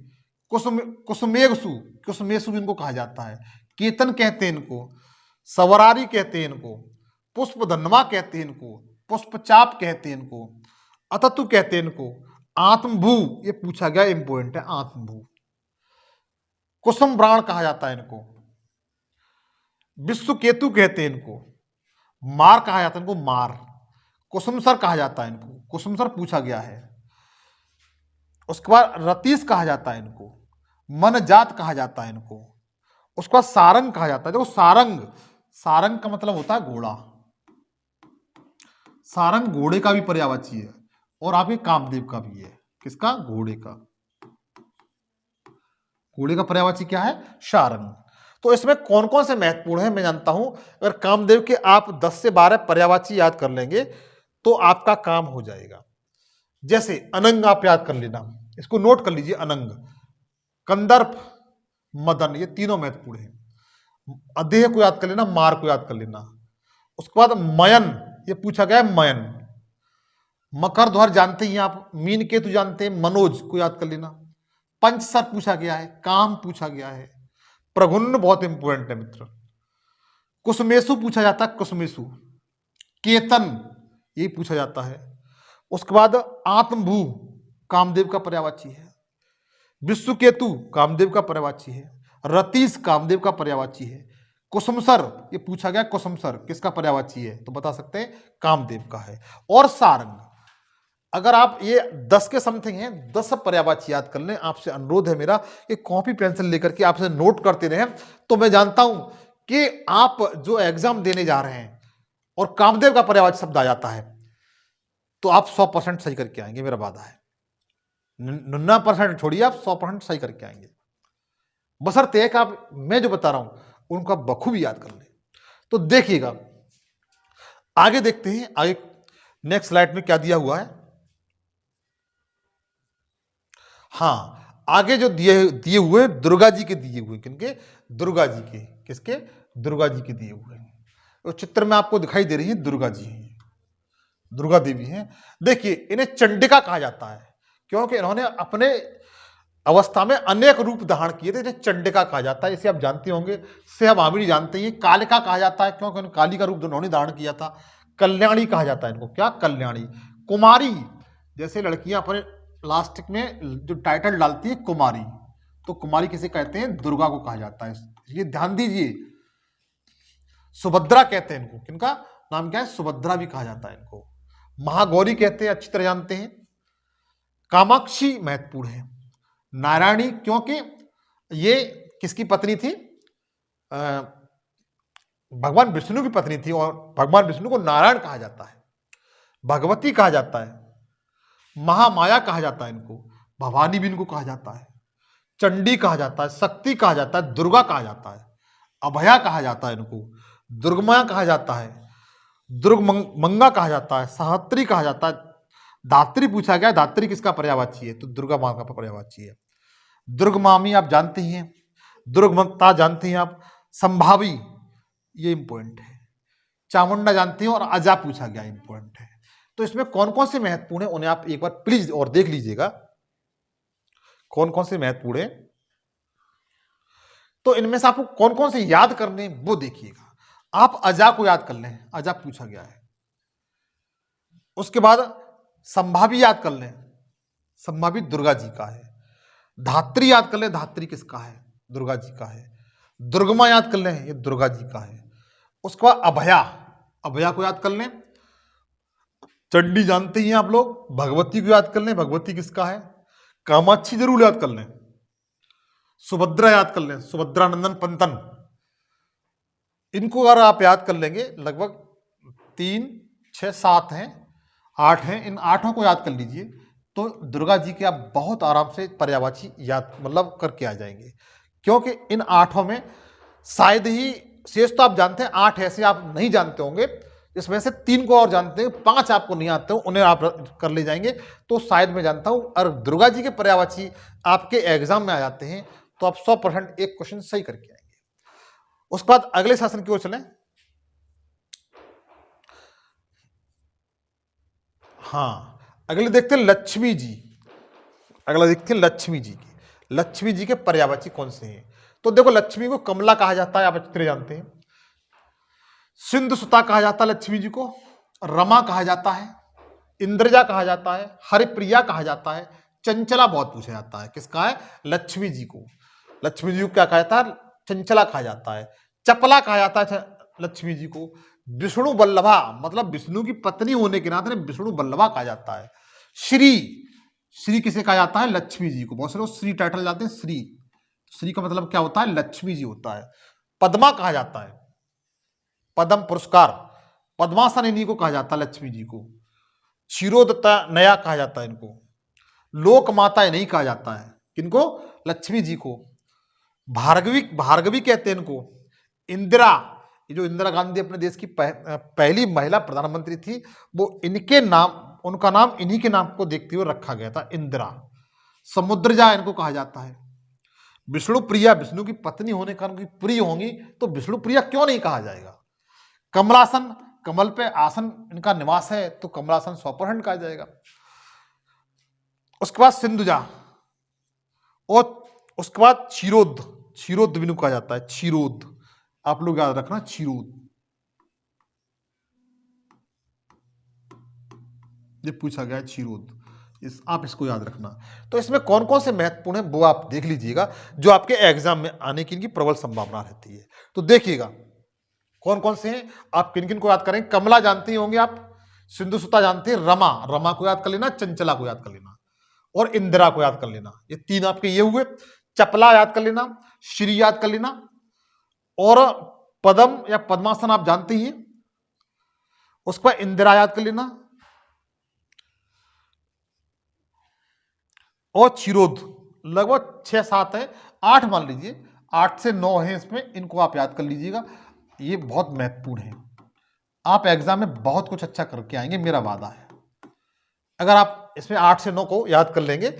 कुसुमेशु, कुसुमेशु इनको कहा जाता है। केतन कहते हैं इनको। सवरारी कहते हैं इनको। पुष्प धनवा कहते हैं इनको। पुष्पचाप कहते हैं इनको। अततु कहते हैं इनको। आत्मभू, ये पूछा गया, इंपॉर्टेंट है, आत्मभू। कुसुम ब्राण कहा जाता है इनको। विश्व केतु कहते हैं इनको। मार कहा जाता है इनको, मार। कुसुमसर कहा जाता है इनको, कुसुमसर पूछा गया है। उसके बाद रतीश कहा जाता है इनको। मन जात कहा जाता है इनको। उसके बाद सारंग कहा जाता है। देखो सारंग, सारंग का मतलब होता है घोड़ा। सारंग घोड़े का भी पर्यायवाची है और आपके कामदेव का भी है। किसका? घोड़े का। घोड़े का पर्यायवाची क्या है? सारंग। तो इसमें कौन कौन से महत्वपूर्ण है मैं जानता हूं। अगर कामदेव के आप 10 से 12 पर्यायवाची याद कर लेंगे तो आपका काम हो जाएगा। जैसे अनंग आप याद कर लेना, इसको नोट कर लीजिए। अनंग, कंदर्प, मदन, ये तीनों महत्वपूर्ण है। अदेह को याद कर लेना, मार को याद कर लेना। उसके बाद मयन, ये पूछा गया है, मयन। मकर ध्वज जानते ही आप, मीन केतु जानते हैं, मनोज को याद कर लेना। पंचसर पूछा गया है, काम पूछा गया है। प्रगुन्न बहुत इंपॉर्टेंट है मित्र। कुसुमेशु पूछा जाता है, कुसुमेशु। केतन, ये पूछा जाता है। उसके बाद आत्मभू कामदेव का पर्यायवाची है। विश्व केतु कामदेव का पर्यायवाची है। रतीश कामदेव का पर्यायवाची है। कुसुमसर, ये पूछा गया, कुसुमसर किसका पर्यायवाची है? तो बता सकते हैं कामदेव का है। और सारंग, अगर आप ये 10 के समथिंग हैं, 10 पर्यायवाची याद कर लें। आपसे अनुरोध है मेरा कि कॉपी पेंसिल लेकर के आपसे नोट करते रहें। तो मैं जानता हूं कि आप जो एग्जाम देने जा रहे हैं और कामदेव का पर्यायवाची शब्द आ जाता है तो आप 100% सही करके आएंगे, मेरा वादा है। 99% छोड़िए, आप 100% सही करके आएंगे। बशर्ते कि आप मैं जो बता रहा हूं उनको आप बखूबी याद कर लें। तो देखिएगा, आगे देखते हैं। आगे नेक्स्ट स्लाइड में क्या दिया हुआ है। हाँ, आगे जो दिए हुए दुर्गा जी के दिए हुए, किनके? दुर्गा जी के। किसके? दुर्गा जी के दिए हुए। तो चित्र में आपको दिखाई दे रही है दुर्गा जी हैं, दुर्गा देवी हैं। देखिए, इन्हें चंडिका कहा जाता है क्योंकि इन्होंने अपने अवस्था में अनेक रूप धारण किए थे। इन्हें चंडिका कहा जाता है, इसे आप जानते होंगे। सेहभामिनी जानते हैं। कालिका कहा जाता है क्योंकि काली का रूप उन्होंने धारण किया था। कल्याणी कहा जाता है इनको। क्या? कल्याणी। कुमारी, जैसे लड़कियां अपने लास्ट में जो टाइटल डालती है कुमारी, तो कुमारी किसे कहते हैं? दुर्गा को कहा जाता है। ये ध्यान दीजिए। सुभद्रा कहते हैं इनको। किनका नाम क्या है? सुभद्रा भी कहा जाता है इनको। महागौरी कहते हैं, अच्छी तरह जानते हैं। कामाक्षी महत्वपूर्ण है। नारायणी, क्योंकि ये किसकी पत्नी थी? भगवान विष्णु की पत्नी थी और भगवान विष्णु को नारायण कहा जाता है। भगवती कहा जाता है। महामाया कहा जाता है इनको। भवानी भी इनको कहा जाता है। चंडी कहा जाता है। शक्ति कहा जाता है। दुर्गा कहा जाता है। अभया कहा जाता है इनको। दुर्गमाया कहा जाता है। दुर्गमंगा कहा जाता है। सहत्री कहा जाता है। धात्री पूछा गया, धात्री किसका पर्यायवाची है? तो दुर्गा मां का पर्यायवाची है। दुर्गमामी आप जानते ही हैं। दुर्गमता जानते हैं आप। संभावी, ये इंपॉर्टेंट है। चामुंडा जानते हैं। और अजा पूछा गया, इंपॉर्टेंट है। तो इसमें कौन कौन से महत्वपूर्ण है उन्हें आप एक बार प्लीज और देख लीजिएगा, कौन कौन से महत्वपूर्ण है। तो इनमें से आपको कौन कौन से याद करने वो देखिएगा। आप अजा को याद कर लें, अजा पूछा गया है। उसके बाद संभावी याद कर लें, संभावी दुर्गा जी का है। धात्री याद कर लें, धात्री किसका है? दुर्गा जी का है। दुर्गमा याद कर लें, ये दुर्गा जी का है। उसके बाद अभया, अभया को याद कर लें। चंडी जानते ही हैं आप लोग। भगवती को याद कर लें, भगवती किसका है? कामाक्षी जरूर याद कर लें। सुभद्रा याद कर लें, सुभद्रा नंदन पंतन। इनको अगर आप याद कर लेंगे, लगभग 3, 6, 7 हैं, 8 हैं, इन 8 को याद कर लीजिए तो दुर्गा जी के आप बहुत आराम से पर्यायवाची याद मतलब करके आ जाएंगे। क्योंकि इन 8 में शायद ही शेष तो आप जानते हैं, 8 ऐसे आप नहीं जानते होंगे, इसमें से 3 को और जानते हैं, 5 आपको नहीं आते हो, उन्हें आप कर ले जाएंगे। तो शायद मैं जानता हूं अगर दुर्गा जी के पर्यायवाची आपके एग्जाम में आ जाते हैं तो आप 100% एक क्वेश्चन सही करके आएंगे। उसके बाद अगले शासन की ओर चलें। हाँ, अगले देखते हैं लक्ष्मी जी। अगला देखते हैं लक्ष्मी जी की। लक्ष्मी जी के पर्यायवाची कौन से हैं? तो देखो, लक्ष्मी को कमला कहा जाता है, आप अच्छी तरह जानते हैं। सिंधु सुता कहा जाता है लक्ष्मी जी को। रमा कहा जाता है, इंद्रजा कहा जाता है, हरिप्रिया कहा जाता है, चंचला बहुत पूछा जाता है। किसका है? लक्ष्मी जी को। लक्ष्मी जी को क्या कहा जाता है? चंचला कहा जाता है। चपला कहा जाता है लक्ष्मी जी को। विष्णु वल्लभा, मतलब विष्णु की पत्नी होने के नाते विष्णु वल्लभा कहा जाता है। श्री, श्री किसे कहा जाता है? लक्ष्मी जी को। बहुत से लोग श्री टाइटल जाते हैं श्री। श्री का मतलब क्या होता है? लक्ष्मी जी होता है। पद्मा कहा जाता है, पद्म पुरस्कार, पद्मासन इन्हीं को कहा जाता है, लक्ष्मी जी को। क्षीरोदता नया कहा जाता है इनको। लोक माता नहीं कहा जाता है, किनको? लक्ष्मी जी को। भार्गवी, भार्गवी कहते हैं इनको। इंदिरा, ये जो इंदिरा गांधी अपने देश की पहली महिला प्रधानमंत्री थी, वो इनके नाम, उनका नाम इन्हीं के नाम को देखते हुए रखा गया था, इंदिरा। समुद्रजा इनको कहा जाता है। विष्णु प्रिया, विष्णु की पत्नी होने का उनकी प्रिय होंगी तो विष्णु प्रिया क्यों नहीं कहा जाएगा। कमलासन, कमल पे आसन इनका निवास है तो कमलासन 100% कहा जाएगा। उसके बाद सिंधुजा, और उसके बाद क्षीरोद, क्षीरोद भी कहा जाता है, क्षीरोद। आप लोग याद रखना, क्षीरोद, ये पूछा गया है क्षीरोद, आप इसको याद रखना। तो इसमें कौन कौन से महत्वपूर्ण है वो आप देख लीजिएगा, जो आपके एग्जाम में आने की इनकी प्रबल संभावना रहती है। तो देखिएगा कौन कौन से हैं, आप किन किन को याद करेंगे। कमला जानते ही होंगे आप, सिंधु सुता जानते हैं, रमा, रमा को याद कर लेना, चंचला को याद कर लेना, और इंदिरा को याद कर लेना। ये तीन आपके ये हुए। चपला याद कर लेना, श्री याद कर लेना, और पद्म या पद्मासन आप जानते ही हैं। उसके बाद इंदिरा याद कर लेना, और क्षीरोद। लगभग 6-7 है, 8 मान लीजिए, 8 से 9 है इसमें, इनको आप याद कर लीजिएगा, ये बहुत महत्वपूर्ण है। आप एग्जाम में बहुत कुछ अच्छा करके आएंगे, मेरा वादा है। अगर आप इसमें 8 से 9 को याद कर लेंगे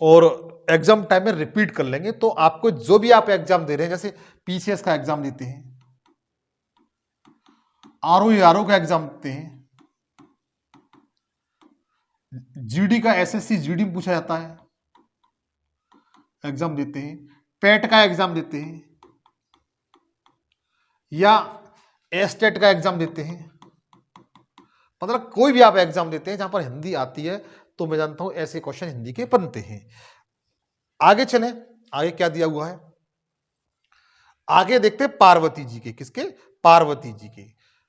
और एग्जाम टाइम में रिपीट कर लेंगे, तो आपको जो भी आप एग्जाम दे रहे हैं, जैसे पीसीएस का एग्जाम देते हैं, आरओ का एग्जाम देते हैं, जीडी का एसएससी जीडी में पूछा जाता है, एग्जाम देते हैं, पेट का एग्जाम देते हैं, या एस्टेट का एग्जाम देते हैं, मतलब कोई भी आप एग्जाम देते हैं जहां पर हिंदी आती है, तो मैं जानता हूं ऐसे क्वेश्चन हिंदी के बनते हैं। आगे चलें, आगे क्या दिया हुआ है, आगे देखते हैं पार्वती जी के। किसके? पार्वती जी के।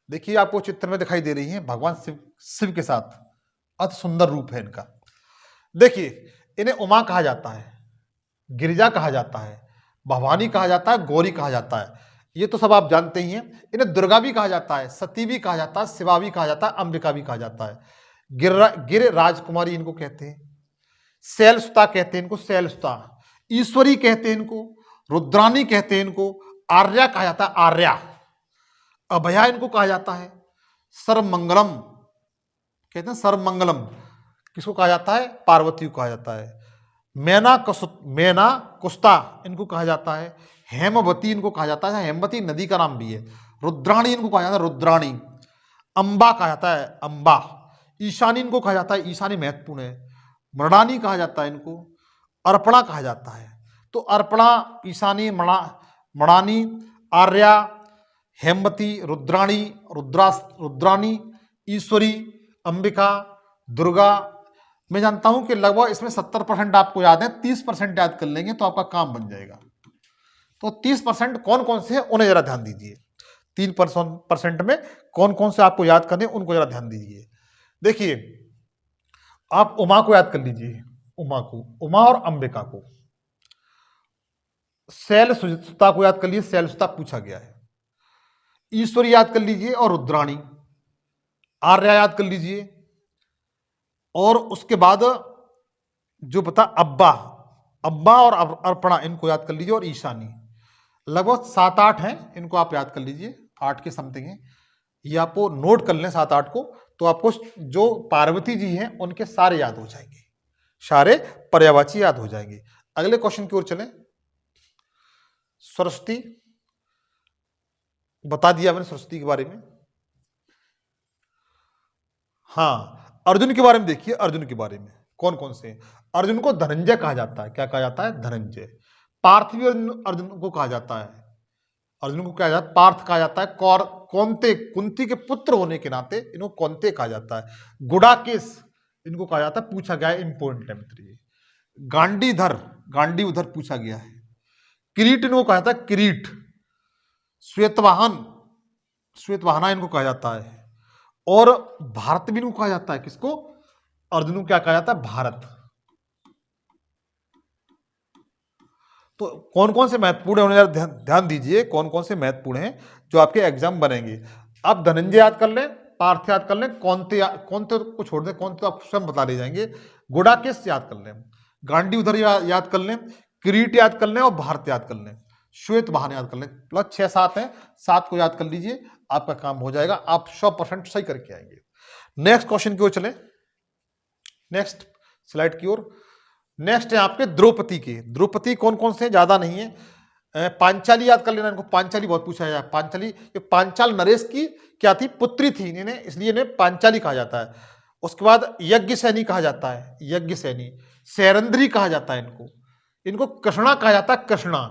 देखिए आपको चित्र में दिखाई दे रही हैं, भगवान शिव के साथ, अति सुंदर रूप है इनका। देखिए, इन्हें उमा कहा जाता है, गिरिजा कहा जाता है, भवानी कहा जाता है, गौरी कहा जाता है, ये तो सब आप जानते ही हैं। इन्हें दुर्गा भी कहा जाता है, सती भी कहा जाता है, शिवा भी कहा जाता है, अंबिका भी कहा जाता है। गिर राजकुमारी इनको कहते हैं, शैलसुता कहते हैं इनको, शैलसुता, ईश्वरी कहते हैं इनको, रुद्रानी कहते हैं इनको, आर्या कहा जाता है, आर्या, अभया इनको कहा जाता है, सर्वमंगलम कहते हैं, सर्वमंगलम किसको कहा जाता है? पार्वती को कहा जाता है। मैना कुस्ता इनको कहा जाता है, हेमवती इनको कहा जाता है, हेमवती नदी का नाम भी है। रुद्राणी इनको कहा जाता है, रुद्राणी। अंबा कहा जाता है, अंबा। ईशानी इनको कहा जाता है, ईशानी महत्वपूर्ण है। मृणानी कहा जाता है इनको, अर्पणा कहा जाता है। तो अर्पणा, ईशानी, मृणानी, आर्या, हेमवती, रुद्राणी, रुद्राणी, ईश्वरी, अंबिका, दुर्गा। मैं जानता हूं कि लगभग इसमें 70% आपको याद है, 30% याद कर लेंगे तो आपका काम बन जाएगा। तो 30% कौन कौन से हैं उन्हें जरा ध्यान दीजिए। 3% में कौन कौन से आपको याद करने, उनको जरा ध्यान दीजिए। देखिए, आप उमा को याद कर लीजिए, उमा को, उमा और अंबिका को। शैलसुता को याद कर लीजिए, शैलसुता पूछा गया है। ईश्वरी याद कर लीजिए, और रुद्राणी। आर्या याद कर लीजिए, और उसके बाद जो बता अब्बा, अब्बा और अर्पणा इनको याद कर लीजिए, और ईशानी। लगभग 7-8 हैं, इनको आप याद कर लीजिए, 8 के समथिंग हैं, ये आपको नोट कर लें 7-8 को, तो आपको जो पार्वती जी हैं उनके सारे याद हो जाएंगे, सारे पर्यायवाची याद हो जाएंगे। अगले क्वेश्चन की ओर चलें। सरस्वती, बता दिया मैंने सरस्वती के बारे में। हाँ, अर्जुन के बारे में देखिए, अर्जुन के बारे में कौन कौन से। अर्जुन को धनंजय कहा जाता है। क्या कहा जाता है? धनंजय। पार्थ भी अर्जुन अर्जुन को कहा जाता है। अर्जुन को क्या जाता है? पार्थ कहा जाता है। कौनते, कुंती के पुत्र होने के नाते इनको कौनते कहा जाता है। गुडाकेश इनको कहा जाता है। पूछा गया है, इंपोर्टेंट है मित्र ये। गांडीधर, गांडीवधर पूछा गया है। किरीट इनको कहा जाता है किरीट। श्वेतवाहन, श्वेतवाहना इनको कहा जाता है। और भारत भी इनको कहा जाता है। किसको? अर्जुन को क्या कहा जाता है? भारत। तो कौन कौन से महत्वपूर्ण है उन्हें ध्यान दीजिए, कौन कौन से महत्वपूर्ण हैं जो आपके एग्जाम बनेंगे। आप धनंजय याद कर लें, पार्थ याद कर लें, कौनते को छोड़ दें, कौनते तो आप स्वयं बता ले जाएंगे। गुडाकेश याद कर लें, गांडी उधर याद कर लें, किरीट याद कर लें और भारत याद कर लें, श्वेत वाहन याद कर लें। प्लस 6-7 है, 7 को याद कर लीजिए, आपका काम हो जाएगा, आप 100% सही करके आएंगे। नेक्स्ट क्वेश्चन की ओर चले, नेक्स्ट स्लाइड की ओर। नेक्स्ट है आपके द्रौपदी के। द्रौपदी कौन कौन से? ज्यादा नहीं है। पांचाली याद कर लेना इनको, पांचाली बहुत पूछा जाए। पांचाली, पांचाल नरेश की क्या थी? पुत्री थी इन्हें, इसलिए इन्हें पांचाली कहा जाता है। उसके बाद यज्ञ सैनी कहा जाता है, यज्ञ सैनी। सैरंद्री कहा जाता है इनको। इनको कृष्णा कहा जाता है, कृष्णा।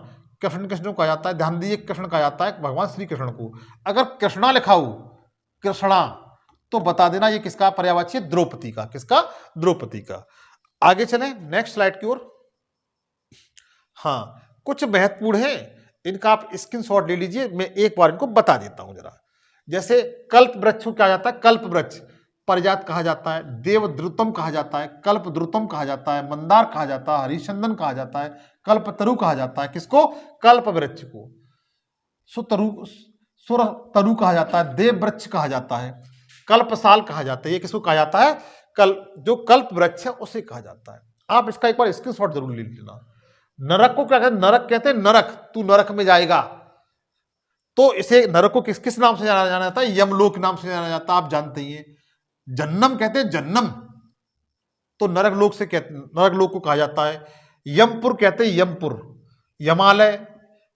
कृष्ण कृष्ण कहा जाता है, ध्यान दीजिए, कृष्ण कहा जाता है भगवान श्री कृष्ण को। अगर कृष्णा लिखा हो, कृष्णा, तो बता देना ये किसका पर्यायवाची है? द्रौपदी का। किसका? द्रौपदी का। आगे चलें नेक्स्ट स्लाइड की ओर। हाँ, कुछ महत्वपूर्ण है, इनका आप स्क्रीनशॉट ले लीजिए, मैं एक बार इनको बता देता हूं जरा। जैसे कल्प वृक्ष को क्या जाता है? कल्प वृक्ष परिजात कहा जाता है, देवद्रुतम कहा जाता है, कल्पद्रुतम कहा जाता है, मंदार कहा जाता है, हरिचंदन कहा जाता है, कल्पतरु कहा जाता है। किसको? कल्प वृक्ष को। सुरतरु कहा जाता है, देव वृक्ष कहा जाता है, कल्पसाल कहा जाता है। ये किसको कहा जाता है? जो कल्प वृक्ष है उसे कहा जाता है। आप इसका एक बार स्क्रीनशॉट जरूर ले लेना। नरक को क्या कहते हैं? नरक कहते हैं नरक, तू नरक में जाएगा। तो इसे नरक को किस किस नाम से जाना जाता है? यमलोक नाम से जाना जाता है, आप जानते ही हैं। जन्नम कहते हैं जन्नम, तो नरक लोक से कहते, नरक लोक को कहा जाता है। यमपुर कहते हैं यमपुर, यमालय।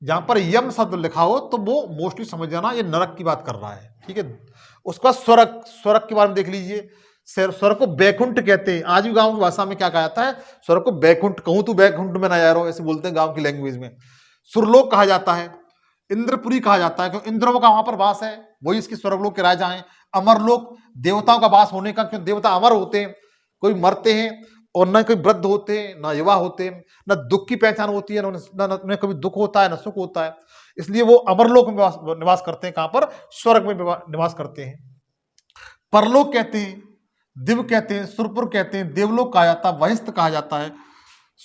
जहां पर यम शब्द लिखा हो तो वो मोस्टली समझ जाना ये नरक की बात कर रहा है, ठीक है। उसके बाद स्वर्ग, स्वर्ग के बारे में देख लीजिए। स्वर्ग को बैकुंठ कहते हैं। आज भी गांव की भाषा में क्या कहा जाता है? स्वर्ग को बैकुंठ। कहूं तू बैकुंठ में ना जा रहा हो, ऐसे बोलते हैं गांव की लैंग्वेज में। सुरलोक कहा जाता है, इंद्रपुरी कहा जाता है, क्यों इंद्रों का वहां पर वास है, वही इसके स्वर्गलोक के राजा हैं। अमरलोक, देवताओं का वास होने का, क्यों देवता अमर होते हैं, कोई मरते हैं और न कोई वृद्ध होते हैं, न युवा होते हैं, न दुख की पहचान होती है, न कभी दुख होता है, न सुख होता है, इसलिए वो अमरलोक में निवास करते हैं। कहां पर? स्वर्ग में निवास करते हैं। परलोक कहते हैं, दिव्य कहते हैं, सुरपुर कहते हैं, देवलोक कहा जाता है, वहिष्ठ कहा जाता है,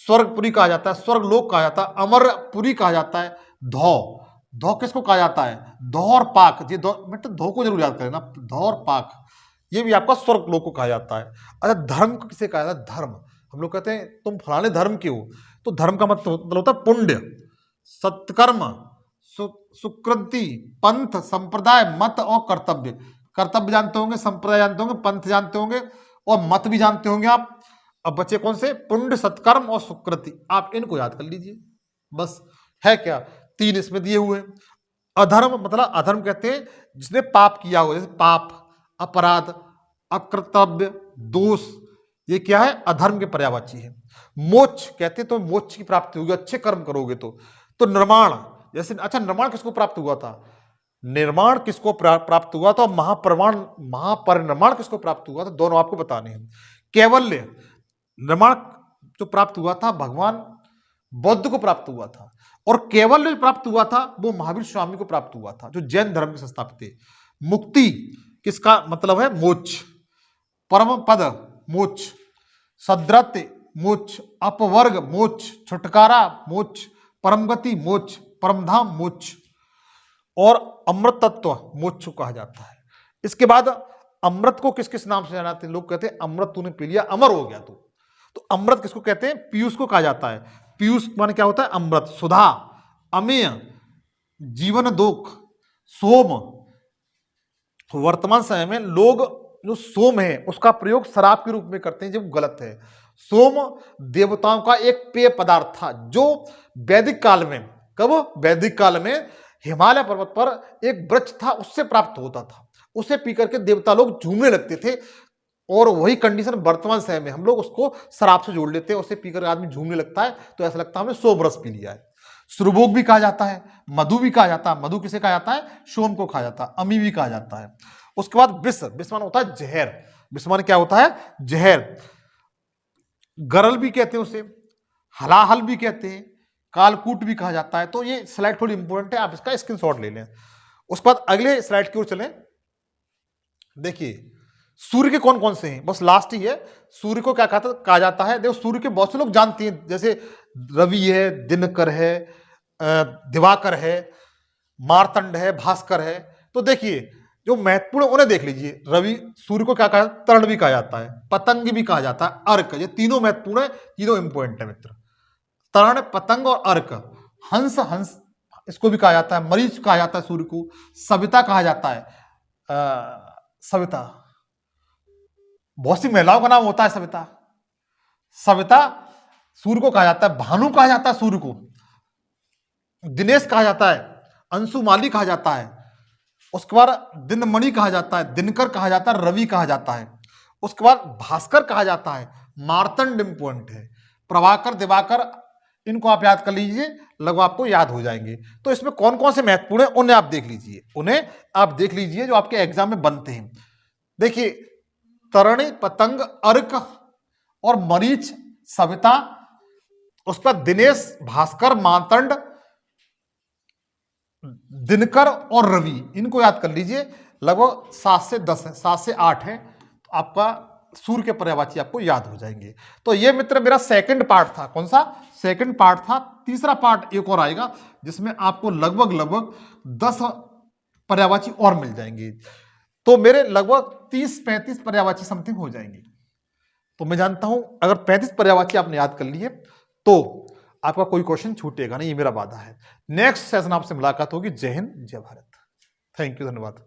स्वर्गपुरी कहा जाता है, स्वर्गलोक कहा जाता है, अमरपुरी कहा जाता है। धौ, धौ किसको कहा जाता है? धौ और पाक, ये धौ को जरूर याद करें ना, धौ और पाक, ये भी आपका स्वर्ग लोक को कहा जाता है। अच्छा, धर्म को किसे कहा जाता है? धर्म। हम लोग कहते हैं तुम फलाने धर्म के हो, तो धर्म का मतलब होता है पुण्य, सत्कर्म, सुकृति, पंथ, संप्रदाय, मत और कर्तव्य। कर्तव्य जानते होंगे, संप्रदाय जानते होंगे, पंथ जानते होंगे और मत भी जानते होंगे आप। अब बच्चे कौन से? पुण्य, सत्कर्म और सुकृति। आप इनको याद कर लीजिए, बस। है क्या? 3 इसमें दिए हुए। अधर्म मतलब, अधर्म कहते हैं जिसने पाप किया हो, जैसे पाप, अपराध, अकर्तव्य, दोष, ये क्या है? अधर्म के पर्यायवाची है। मोक्ष कहते हैं तो मोक्ष की प्राप्ति होगी, अच्छे कर्म करोगे तो निर्माण, जैसे अच्छा, निर्माण किसको प्राप्त हुआ था? निर्माण किसको प्राप्त हुआ था? महापरिनिर्माण किसको प्राप्त हुआ था? दोनों आपको बताने हैं। कैवल्य, निर्माण जो प्राप्त हुआ था भगवान बुद्ध को प्राप्त हुआ था, और कैवल्य जो प्राप्त हुआ था वो महावीर स्वामी को प्राप्त हुआ था, जो जैन धर्म के संस्थापक थे। मुक्ति किसका मतलब है? मोक्ष। परम पद मोक्ष, सद्रत्य मोक्ष, अपवर्ग मोक्ष, छुटकारा मोक्ष, परमगति मोक्ष, परमधाम मोक्ष, और अमृत तत्व मोक्ष कहा जाता है। इसके बाद अमृत को किस किस नाम से जानाते हैं? लोग कहते हैं अमृत तूने पी लिया, अमर हो गया तो अमृत किसको कहते हैं? पीयूष को कहा जाता है। पीयूष माने क्या होता है? अमृत, सुधा, अमेय, जीवन दोक, सोम। वर्तमान समय में लोग जो सोम है उसका प्रयोग शराब के रूप में करते हैं, जो गलत है। सोम देवताओं का एक पेय पदार्थ था, जो वैदिक काल में, कब? वैदिक काल में हिमालय पर्वत पर एक वृक्ष था, उससे प्राप्त होता था। उसे पी करके देवता लोग झूमने लगते थे। और वही कंडीशन वर्तमान समय में हम लोग उसको शराब से जोड़ लेते हैं। उसे पीकर आदमी झूमने लगता है तो ऐसा लगता है हमने 100 बरस पी लिया है। सुरभोग भी कहा जाता है, मधु भी कहा जाता है। मधु किसे कहा जाता है? शोम को कहा जाता है। अमी भी कहा जाता है। उसके बाद विष, विष मान होता है जहर। विष मान क्या होता है? जहर। गरल भी कहते हैं उसे, हलाहल भी कहते हैं, कालकूट भी कहा जाता है। तो ये स्लाइड थोड़ी इंपॉर्टेंट है, आप इसका स्क्रीनशॉट ले लें। उसके बाद अगले स्लाइड की ओर चलें। देखिए सूर्य के कौन कौन से हैं, बस लास्ट ही है। सूर्य को क्या कहा जाता है? देखो सूर्य के बहुत से लोग जानते हैं, जैसे रवि है, दिनकर है, दिवाकर है, मार्तंड है, भास्कर है। तो देखिए जो महत्वपूर्ण उन्हें देख लीजिए। रवि, सूर्य को क्या कहा? तरण भी कहा जाता है, पतंग भी कहा जाता है, अर्क। ये तीनों महत्वपूर्ण है, तीनों इंपॉर्टेंट है मित्र। तरण, पतंग और अर्क। हंस, हंस इसको भी कहा जाता है। मरीच कहा जाता है सूर्य को। सविता कहा जाता है, सविता, बहुत सी महिलाओं का नाम होता है सविता। सविता सूर्य को कहा जाता है। भानु कहा जाता है सूर्य को। दिनेश कहा जाता है, अंशुमाली कहा जाता है। उसके बाद दिनमणि कहा जाता है, दिनकर कहा जाता है, रवि कहा जाता है। उसके बाद भास्कर कहा जाता है, मार्तंड इंपॉर्टेंट है, प्रभाकर, दिवाकर, इनको आप याद कर लीजिए, लगभग आपको याद हो जाएंगे। तो इसमें कौन कौन से महत्वपूर्ण है उन्हें आप देख लीजिए, उन्हें आप देख लीजिए जो आपके एग्जाम में बनते हैं। देखिए तरणि, पतंग, अर्क और मरीच, सविता, उस पर दिनेश, भास्कर, मार्तंड, दिनकर और रवि, इनको याद कर लीजिए। लगभग 7 से 10 है, 7 से 8 है। तो आपका सूर्य के पर्यायवाची आपको याद हो जाएंगे। तो ये मित्र मेरा सेकंड पार्ट था। कौन सा? सेकंड पार्ट था। तीसरा पार्ट एक और आएगा जिसमें आपको लगभग 10 पर्यायवाची और मिल जाएंगे। तो मेरे लगभग 30-35 पर्यायवाची समथिंग हो जाएंगे। तो मैं जानता हूं अगर 35 पर्यायवाची आपने याद कर लिए तो आपका कोई क्वेश्चन छूटेगा नहीं, ये मेरा वादा है। नेक्स्ट सेशन आपसे मुलाकात होगी। जय हिंद, जय भारत। थैंक यू, धन्यवाद।